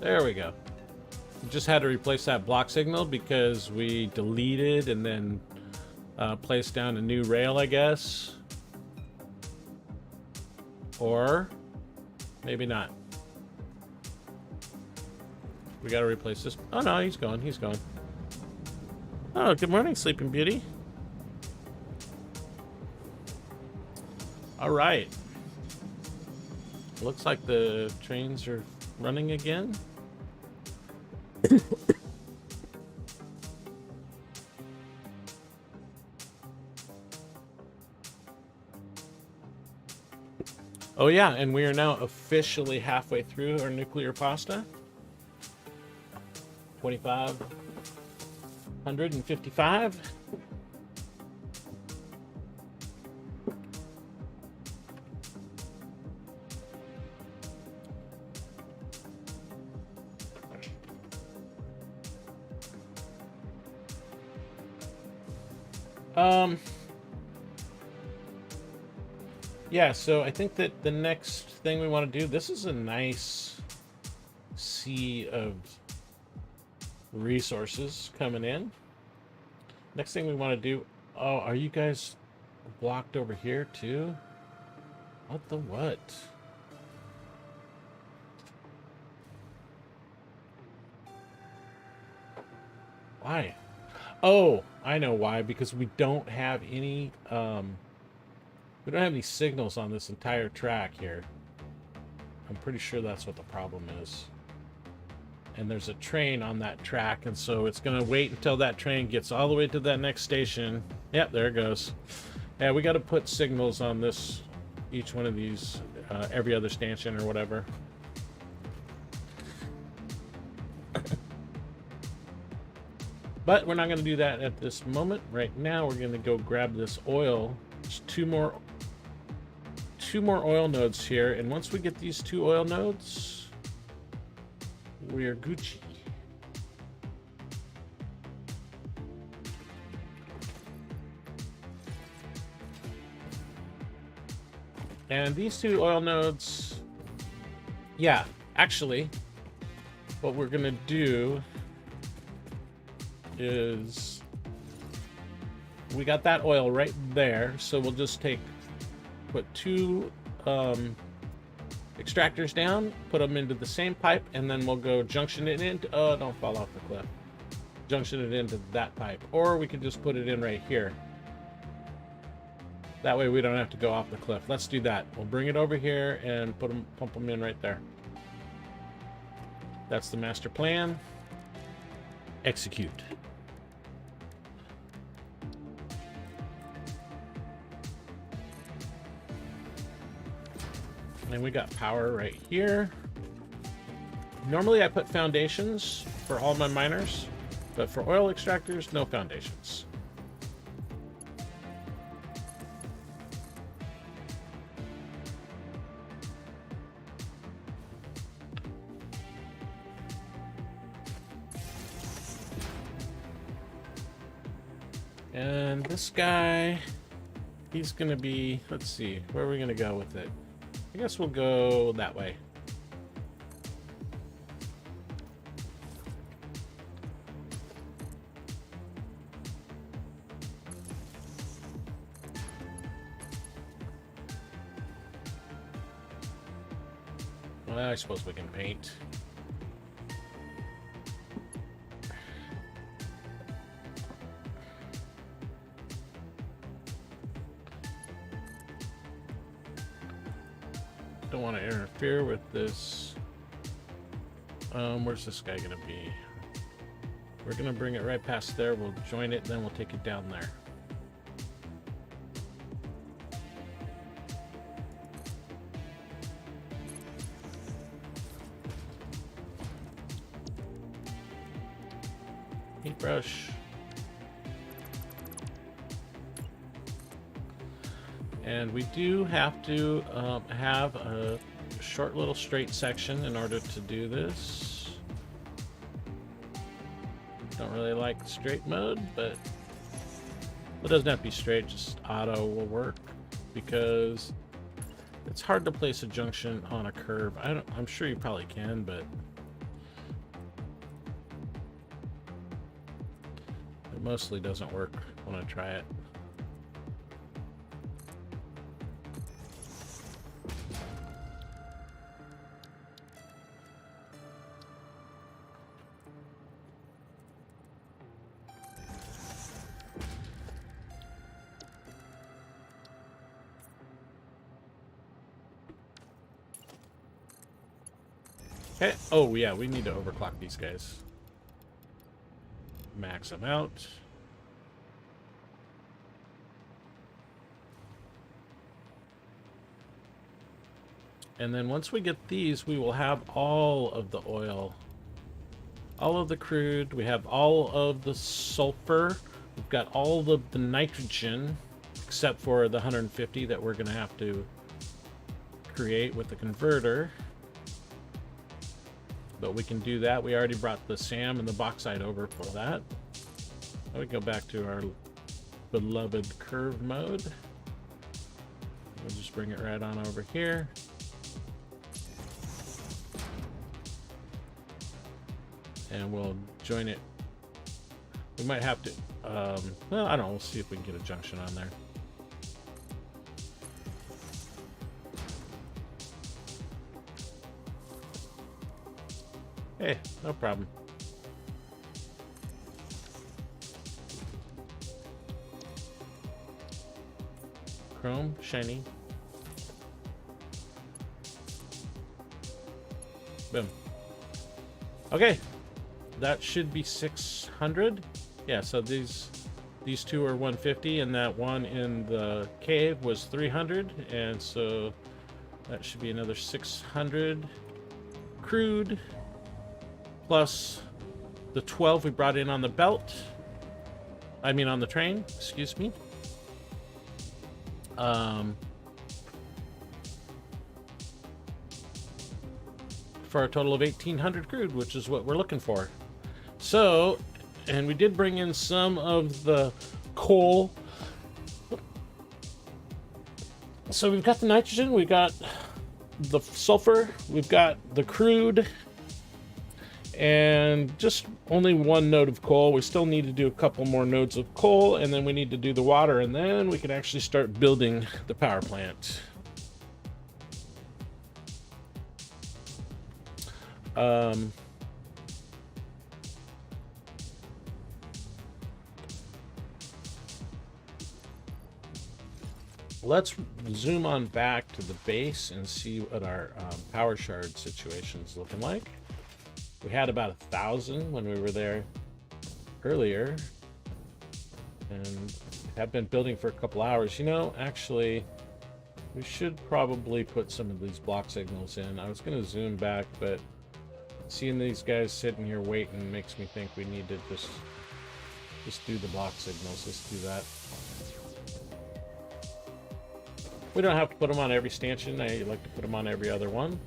There we go. We just had to replace that block signal because we deleted and then placed down a new rail, I guess. Or maybe not. We gotta replace this. Oh no, he's gone. He's gone. Oh, good morning, Sleeping Beauty. All right. Looks like the trains are running again. Oh yeah, and we are now officially halfway through our nuclear pasta. 2,555. Yeah, so I think that the next thing we want to do, this is a nice sea of resources coming in. Next thing we want to do, oh, are you guys blocked over here too? What the what? Why? Oh, I know why, because we don't have any we don't have any signals on this entire track here. I'm pretty sure that's what the problem is. And there's a train on that track, and so it's gonna wait until that train gets all the way to that next station. Yep, there it goes. Yeah, we got to put signals on this, each one of these, every other station or whatever. But we're not going to do that at this moment. Right now, we're going to go grab this oil. There's two more oil nodes here, and once we get these 2 oil nodes, we're Gucci. And these 2 oil nodes, yeah, actually, what we're gonna do is we got that oil right there, so we'll just put 2 extractors down, put them into the same pipe, and then we'll go junction it into, oh, don't fall off the cliff, junction it into that pipe, or we could just put it in right here. That way we don't have to go off the cliff. Let's do that. We'll bring it over here and pump them in right there. That's the master plan. Execute. And we got power right here. Normally I put foundations for all my miners, but for oil extractors, no foundations. And this guy, he's gonna be, let's see, where are we gonna go with it? I guess we'll go that way. Well, I suppose we can paint. Don't want to interfere with this. Where's this guy gonna be? We're gonna bring it right past there. We'll join it, then we'll take it down there. Paintbrush. And we do have to have a short little straight section in order to do this. Don't really like straight mode, but it doesn't have to be straight, just auto will work, because it's hard to place a junction on a curve. I'm sure you probably can, but mostly doesn't work when I try it. Okay. Oh, yeah, we need to overclock these guys. Max them out. And then once we get these, we will have all of the oil, all of the crude. We have all of the sulfur. We've got all of the nitrogen, except for the 150 that we're going to have to create with the converter. But we can do that. We already brought the SAM and the bauxite over for that. Now we go back to our beloved curve mode. We'll just bring it right on over here. And we'll join it. We might have to, well, I don't know. We'll see if we can get a junction on there. Hey, no problem. Chrome, shiny. Boom. Okay, that should be 600. Yeah, so these two are 150, and that one in the cave was 300, and so that should be another 600 crude. Plus the 12 we brought in on the belt. I mean on the train, excuse me. For a total of 1,800 crude, which is what we're looking for. So, and we did bring in some of the coal. So we've got the nitrogen, we've got the sulfur, we've got the crude, and just only one node of coal. We still need to do a couple more nodes of coal, and then we need to do the water, and then we can actually start building the power plant. Let's zoom on back to the base and see what our power shard situation is looking like. We had about 1,000 when we were there earlier, and have been building for a couple hours. You know, actually, we should probably put some of these block signals in. I was going to zoom back, but seeing these guys sitting here waiting makes me think we need to just do the block signals. Let's do that. We don't have to put them on every stanchion. I like to put them on every other one.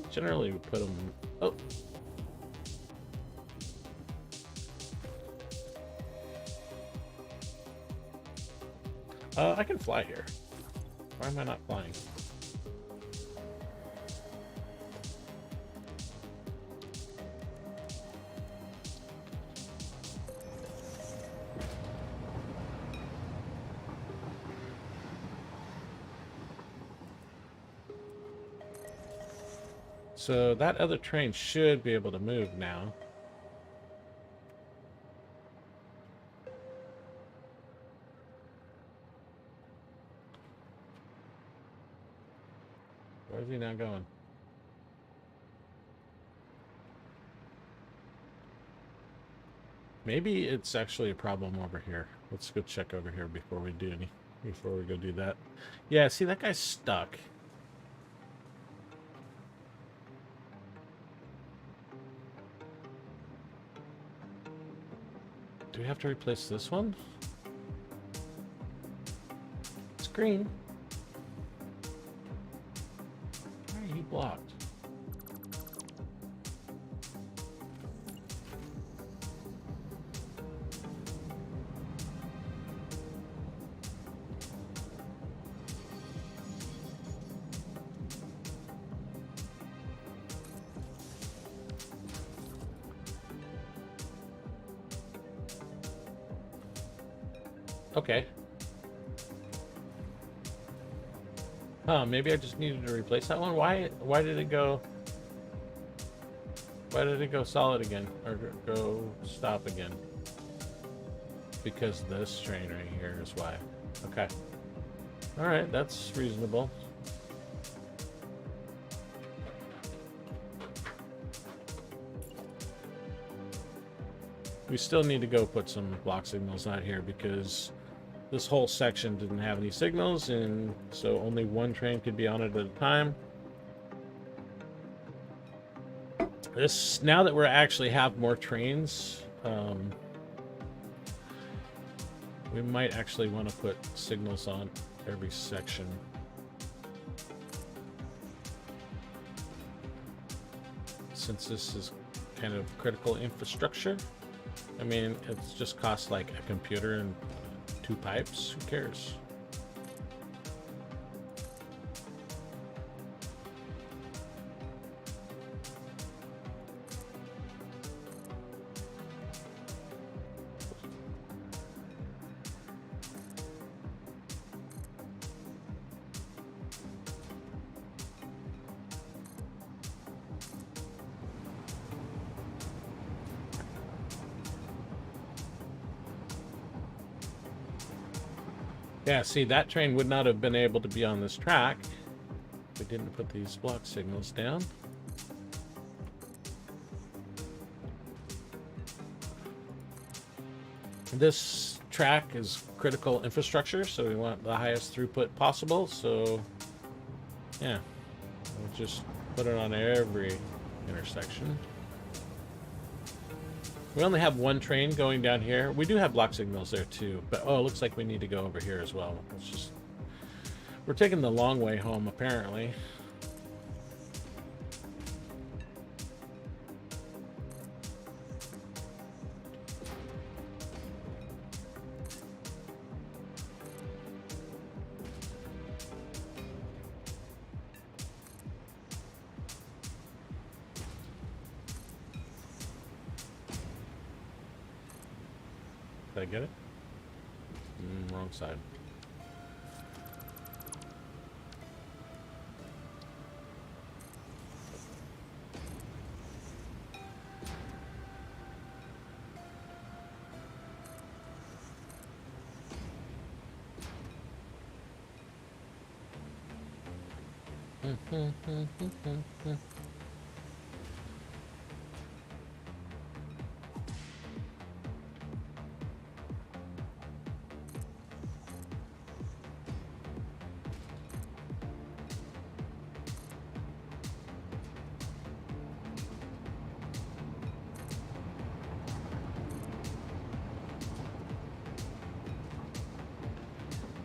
Generally, we put them... Oh. I can fly here. Why am I not flying? So that other train should be able to move now. Where's he now going? Maybe it's actually a problem over here. Let's go check over here before we go do that. Yeah, see, that guy's stuck. Do we have to replace this one? It's green. Why are you blocked? Okay. Huh, maybe I just needed to replace that one. Why did it go... Why did it go solid again? Or go stop again? Because this train right here is why. Okay. Alright, that's reasonable. We still need to go put some block signals out here because this whole section didn't have any signals, and so only one train could be on it at a time. This, now that we actually have more trains, we might actually want to put signals on every section. Since this is kind of critical infrastructure. I mean, it's just costs like a computer and 2 pipes. Who cares? Yeah, see, that train would not have been able to be on this track if we didn't put these block signals down. This track is critical infrastructure, so we want the highest throughput possible, so yeah, we'll just put it on every intersection. We only have one train going down here. We do have block signals there too, but oh, it looks like we need to go over here as well. It's just, we're taking the long way home apparently. Did I get it? Wrong side.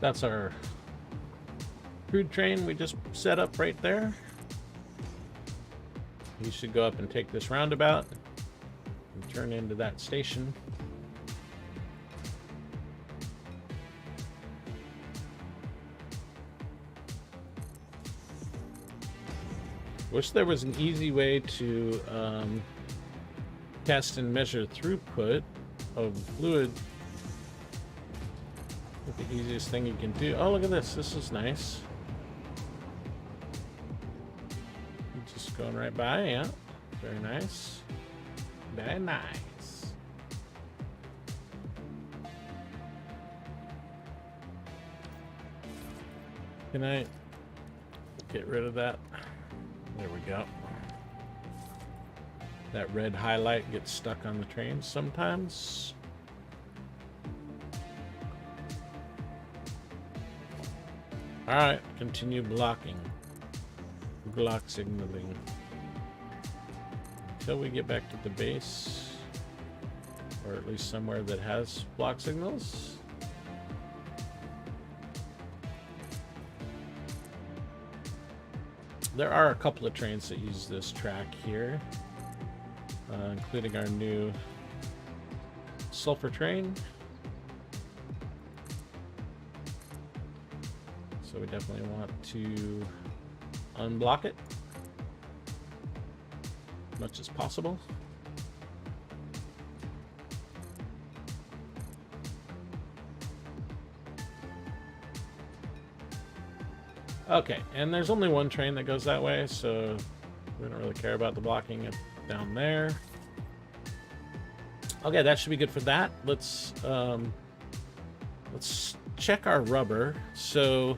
That's our crude train we just set up right there. You should go up and take this roundabout and turn into that station. Wish there was an easy way to test and measure throughput of fluid. The easiest thing you can do. Oh, look at this. This is nice. Just going right by, yeah. Very nice. Very nice. Can I get rid of that? There we go. That red highlight gets stuck on the train sometimes. Alright, continue blocking. Block signaling. Until we get back to the base. Or at least somewhere that has block signals. There are a couple of trains that use this track here. Including our new sulfur train. So we definitely want to unblock it as much as possible. Okay, and there's only one train that goes that way, so we don't really care about the blocking it down there. Okay, that should be good for that. Let's check our rubber. So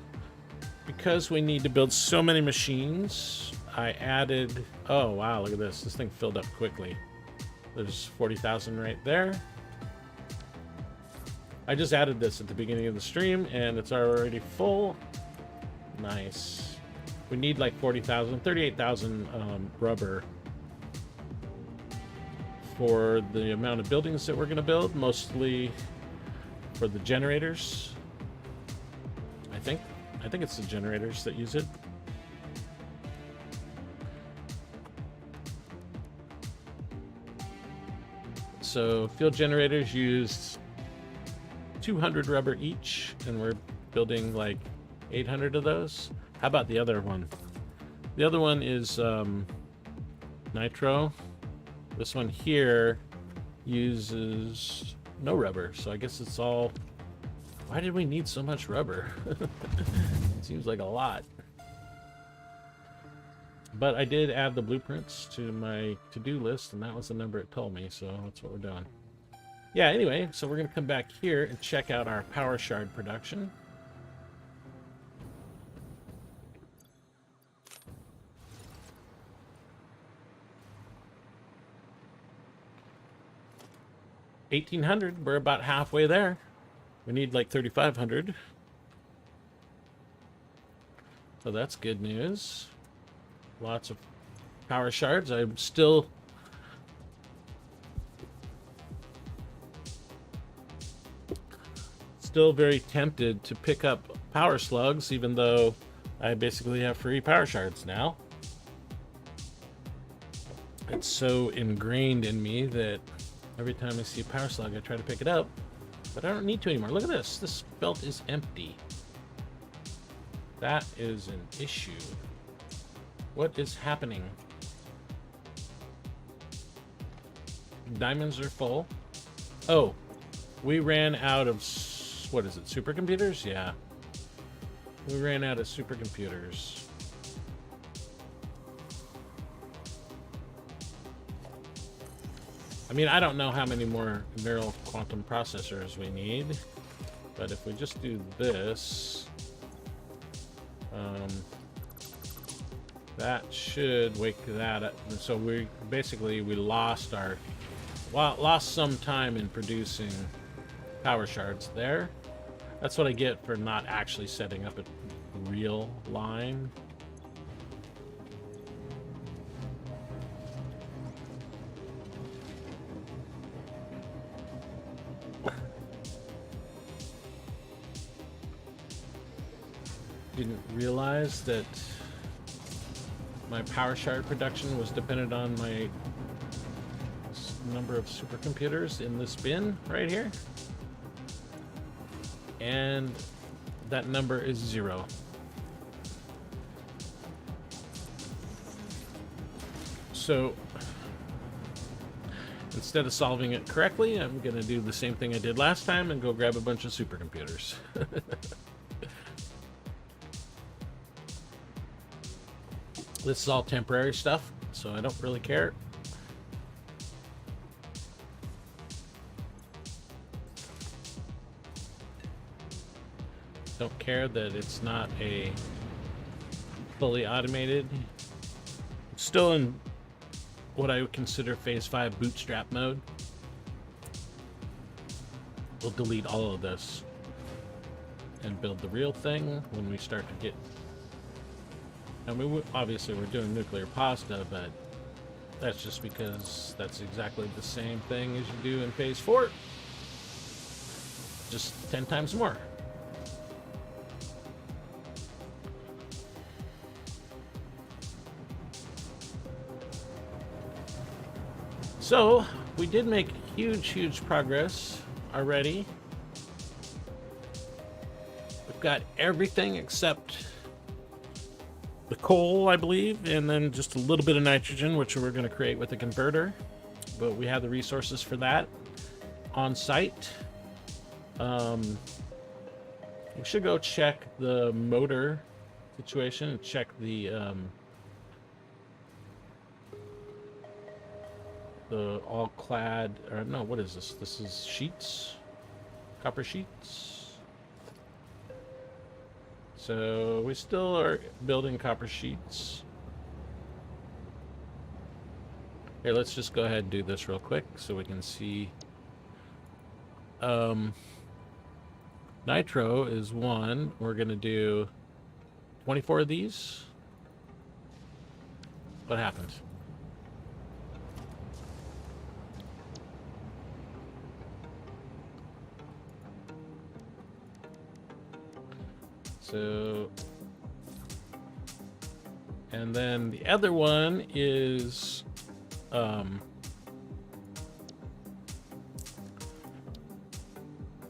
because we need to build so many machines, I added... Oh, wow, look at this. This thing filled up quickly. There's 40,000 right there. I just added this at the beginning of the stream, and it's already full. Nice. We need like 40,000, 38,000 rubber for the amount of buildings that we're going to build, mostly for the generators. I think it's the generators that use it. So field generators use 200 rubber each, and we're building like 800 of those. How about the other one? The other one is nitro. This one here uses no rubber, so I guess it's all... Why did we need so much rubber? It seems like a lot. But I did add the blueprints to my to-do list, and that was the number it told me, so that's what we're doing. Yeah, anyway, so we're going to come back here and check out our power shard production. $1,800, we're about halfway there. We need like 3,500. So that's good news. Lots of power shards. I'm still very tempted to pick up power slugs, even though I basically have free power shards now. It's so ingrained in me that every time I see a power slug, I try to pick it up, but I don't need to anymore. Look at this. This belt is empty. That is an issue. What is happening? Diamonds are full. Oh, we ran out of, what is it, supercomputers? Yeah. We ran out of supercomputers. I mean, I don't know how many more neural quantum processors we need, but if we just do this, that should wake that up. And so we lost some time in producing power shards there. That's what I get for not actually setting up a real line. Didn't realize that my power shard production was dependent on my number of supercomputers in this bin right here, and that number is 0. So instead of solving it correctly, I'm gonna do the same thing I did last time and go grab a bunch of supercomputers. This is all temporary stuff, so I don't really care. Don't care that it's not a fully automated. It's still in what I would consider phase 5 bootstrap mode. We'll delete all of this and build the real thing when we start to get... I mean, obviously we're doing nuclear pasta, but that's just because that's exactly the same thing as you do in phase 4. Just 10 times more. So, we did make huge progress already. We've got everything except the coal, I believe, and then just a little bit of nitrogen, which we're going to create with the converter. But we have the resources for that on site. We should go check the motor situation and check the all clad, or no, what is this? This is sheets, copper sheets. So we still are building copper sheets. Here, let's just go ahead and do this real quick so we can see. Nitro is 1. We're gonna do 24 of these. What happened? So, and then the other one is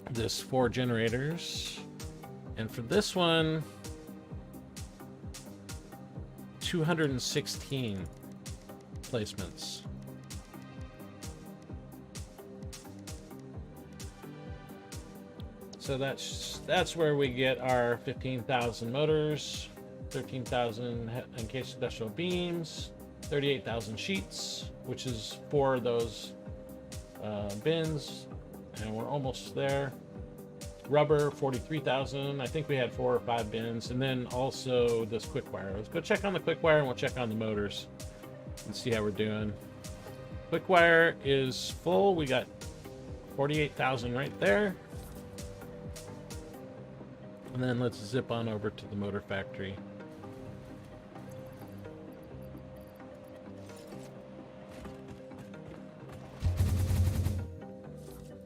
this 4 generators, and for this one 216 placements. So that's where we get our 15,000 motors, 13,000 encased industrial beams, 38,000 sheets, which is 4 of those bins, and we're almost there. Rubber, 43,000. I think we had 4 or 5 bins, and then also this quick wire. Let's go check on the quick wire, and we'll check on the motors and see how we're doing. Quick wire is full. We got 48,000 right there. And then let's zip on over to the motor factory.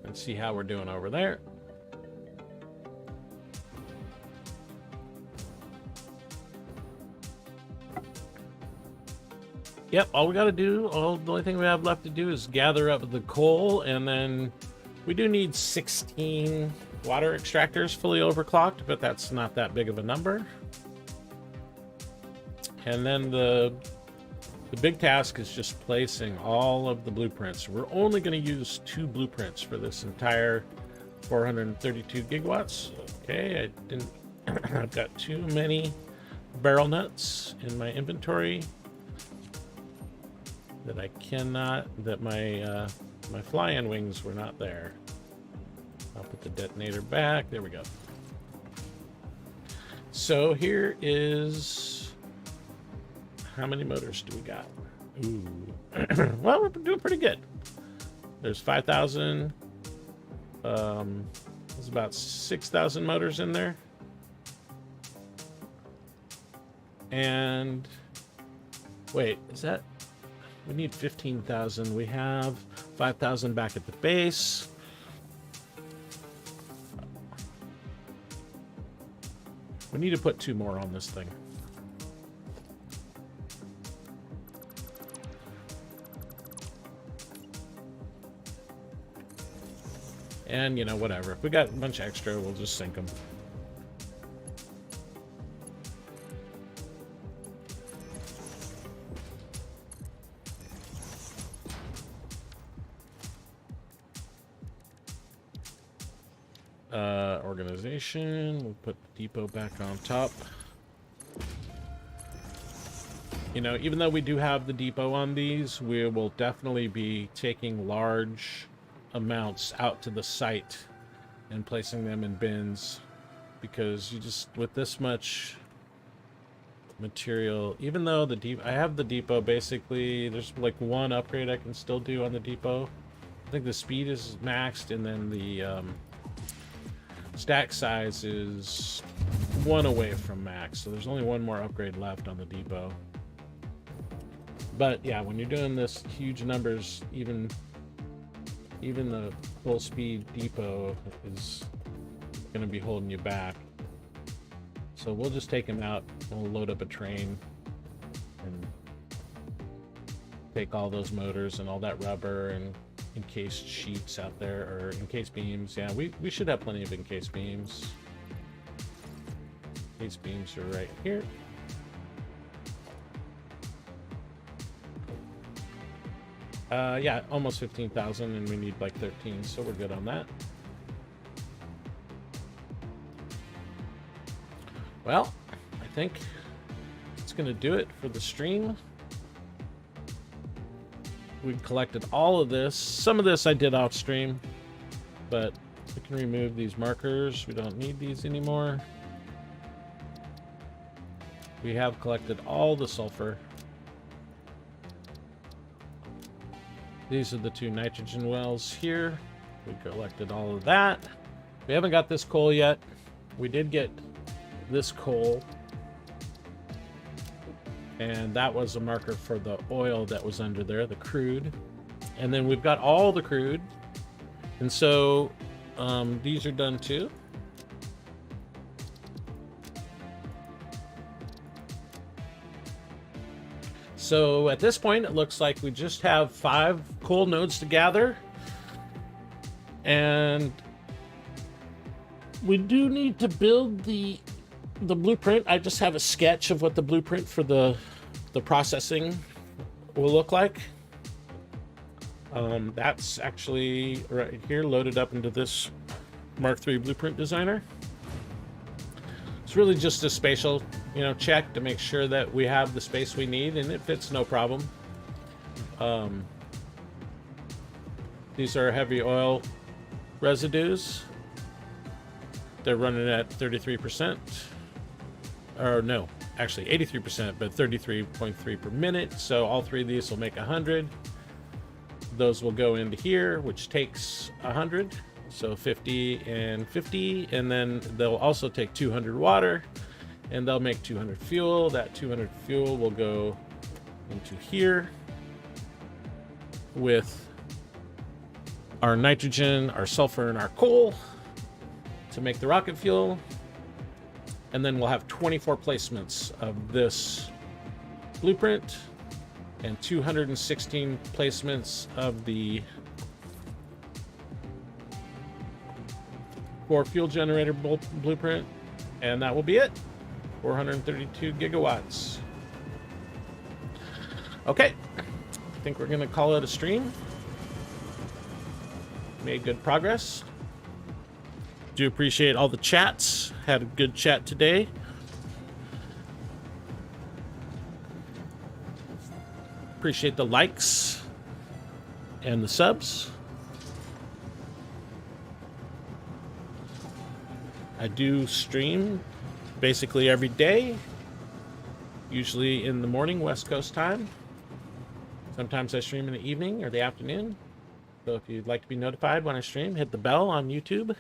And see how we're doing over there. Yep, all we got to do, the only thing we have left to do is gather up the coal, and then we do need 16 water extractors fully overclocked, but that's not that big of a number. And then the big task is just placing all of the blueprints. We're only going to use 2 blueprints for this entire 432 gigawatts. Okay, I didn't. I've got too many barrel nuts in my inventory that I cannot. That my my fly-in wings were not there. I'll put the detonator back. There we go. So here is, how many motors do we got? Ooh. Well, we're doing pretty good. There's 5,000. There's about 6,000 motors in there. And wait, is that? We need 15,000. We have 5,000 back at the base. We need to put 2 more on this thing. And, you know, whatever. If we got a bunch extra, we'll just sink them. Organization. We'll put the depot back on top. You know, even though we do have the depot on these, we will definitely be taking large amounts out to the site and placing them in bins, because you just, with this much material, even though I have the depot, basically there's like 1 upgrade I can still do on the depot. I think the speed is maxed, and then the stack size is 1 away from max, so there's only 1 more upgrade left on the depot. But yeah, when you're doing this huge numbers, even the full speed depot is going to be holding you back. So we'll just take them out. We'll load up a train and take all those motors and all that rubber and encased sheets out there, or encased beams. Yeah, we should have plenty of encased beams. Encased beams are right here. Yeah, almost 15,000, and we need like 13, so we're good on that. Well, I think it's going to do it for the stream. We've collected all of this. Some of this I did off stream, but we can remove these markers. We don't need these anymore. We have collected all the sulfur. These are the 2 nitrogen wells here. We collected all of that. We haven't got this coal yet. We did get this coal, and that was a marker for the oil that was under there, the crude. And then we've got all the crude, and so these are done too. So at this point, it looks like we just have 5 coal nodes to gather, and we do need to build the blueprint. I just have a sketch of what the blueprint for the processing will look like. That's actually right here, loaded up into this Mark III blueprint designer. It's really just a spatial, check to make sure that we have the space we need, and it fits no problem. These are heavy oil residues. They're running at 33%. Or no, actually 83%, but 33.3 per minute. So all 3 of these will make 100. Those will go into here, which takes 100. So 50 and 50. And then they'll also take 200 water, and they'll make 200 fuel. That 200 fuel will go into here with our nitrogen, our sulfur, and our coal to make the rocket fuel. And then we'll have 24 placements of this blueprint and 216 placements of the 4 fuel generator blueprint, and that will be it. 432 gigawatts. Okay, I think we're gonna call it a stream. Made good progress. Do appreciate all the chats. Had a good chat today. Appreciate the likes and the subs. I do stream basically every day, usually in the morning, West Coast time. Sometimes I stream in the evening or the afternoon. So if you'd like to be notified when I stream, hit the bell on YouTube.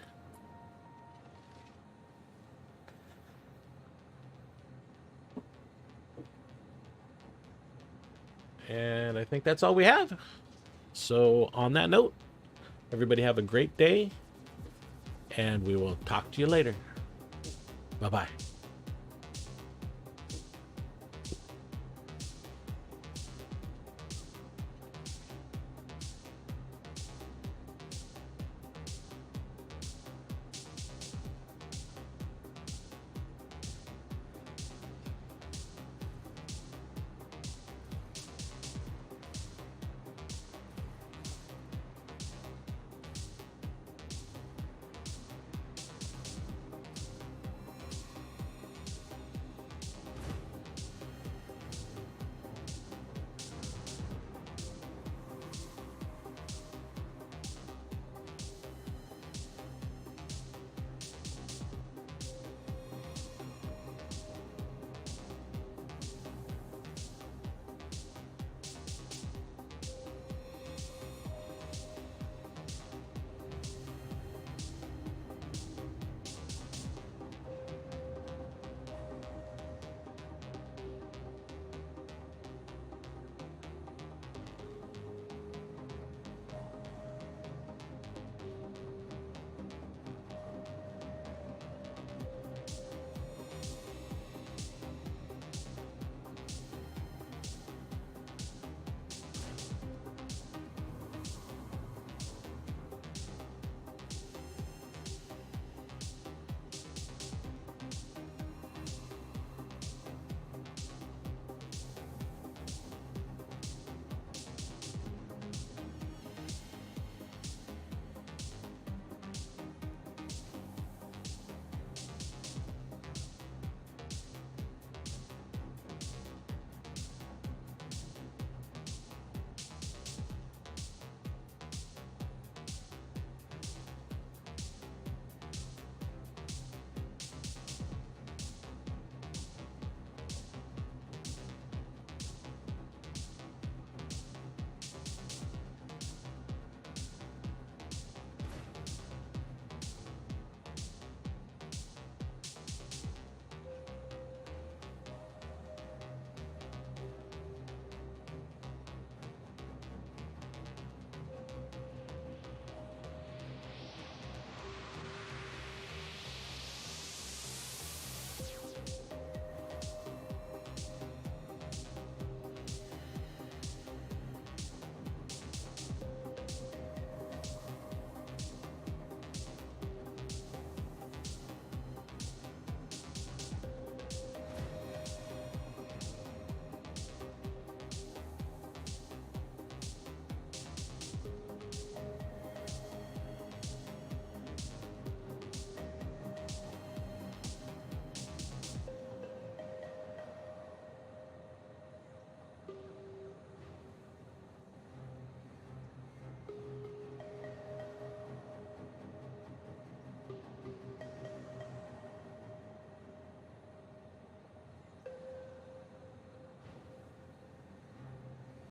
And I think that's all we have. So on that note, everybody have a great day, and we will talk to you later. Bye-bye.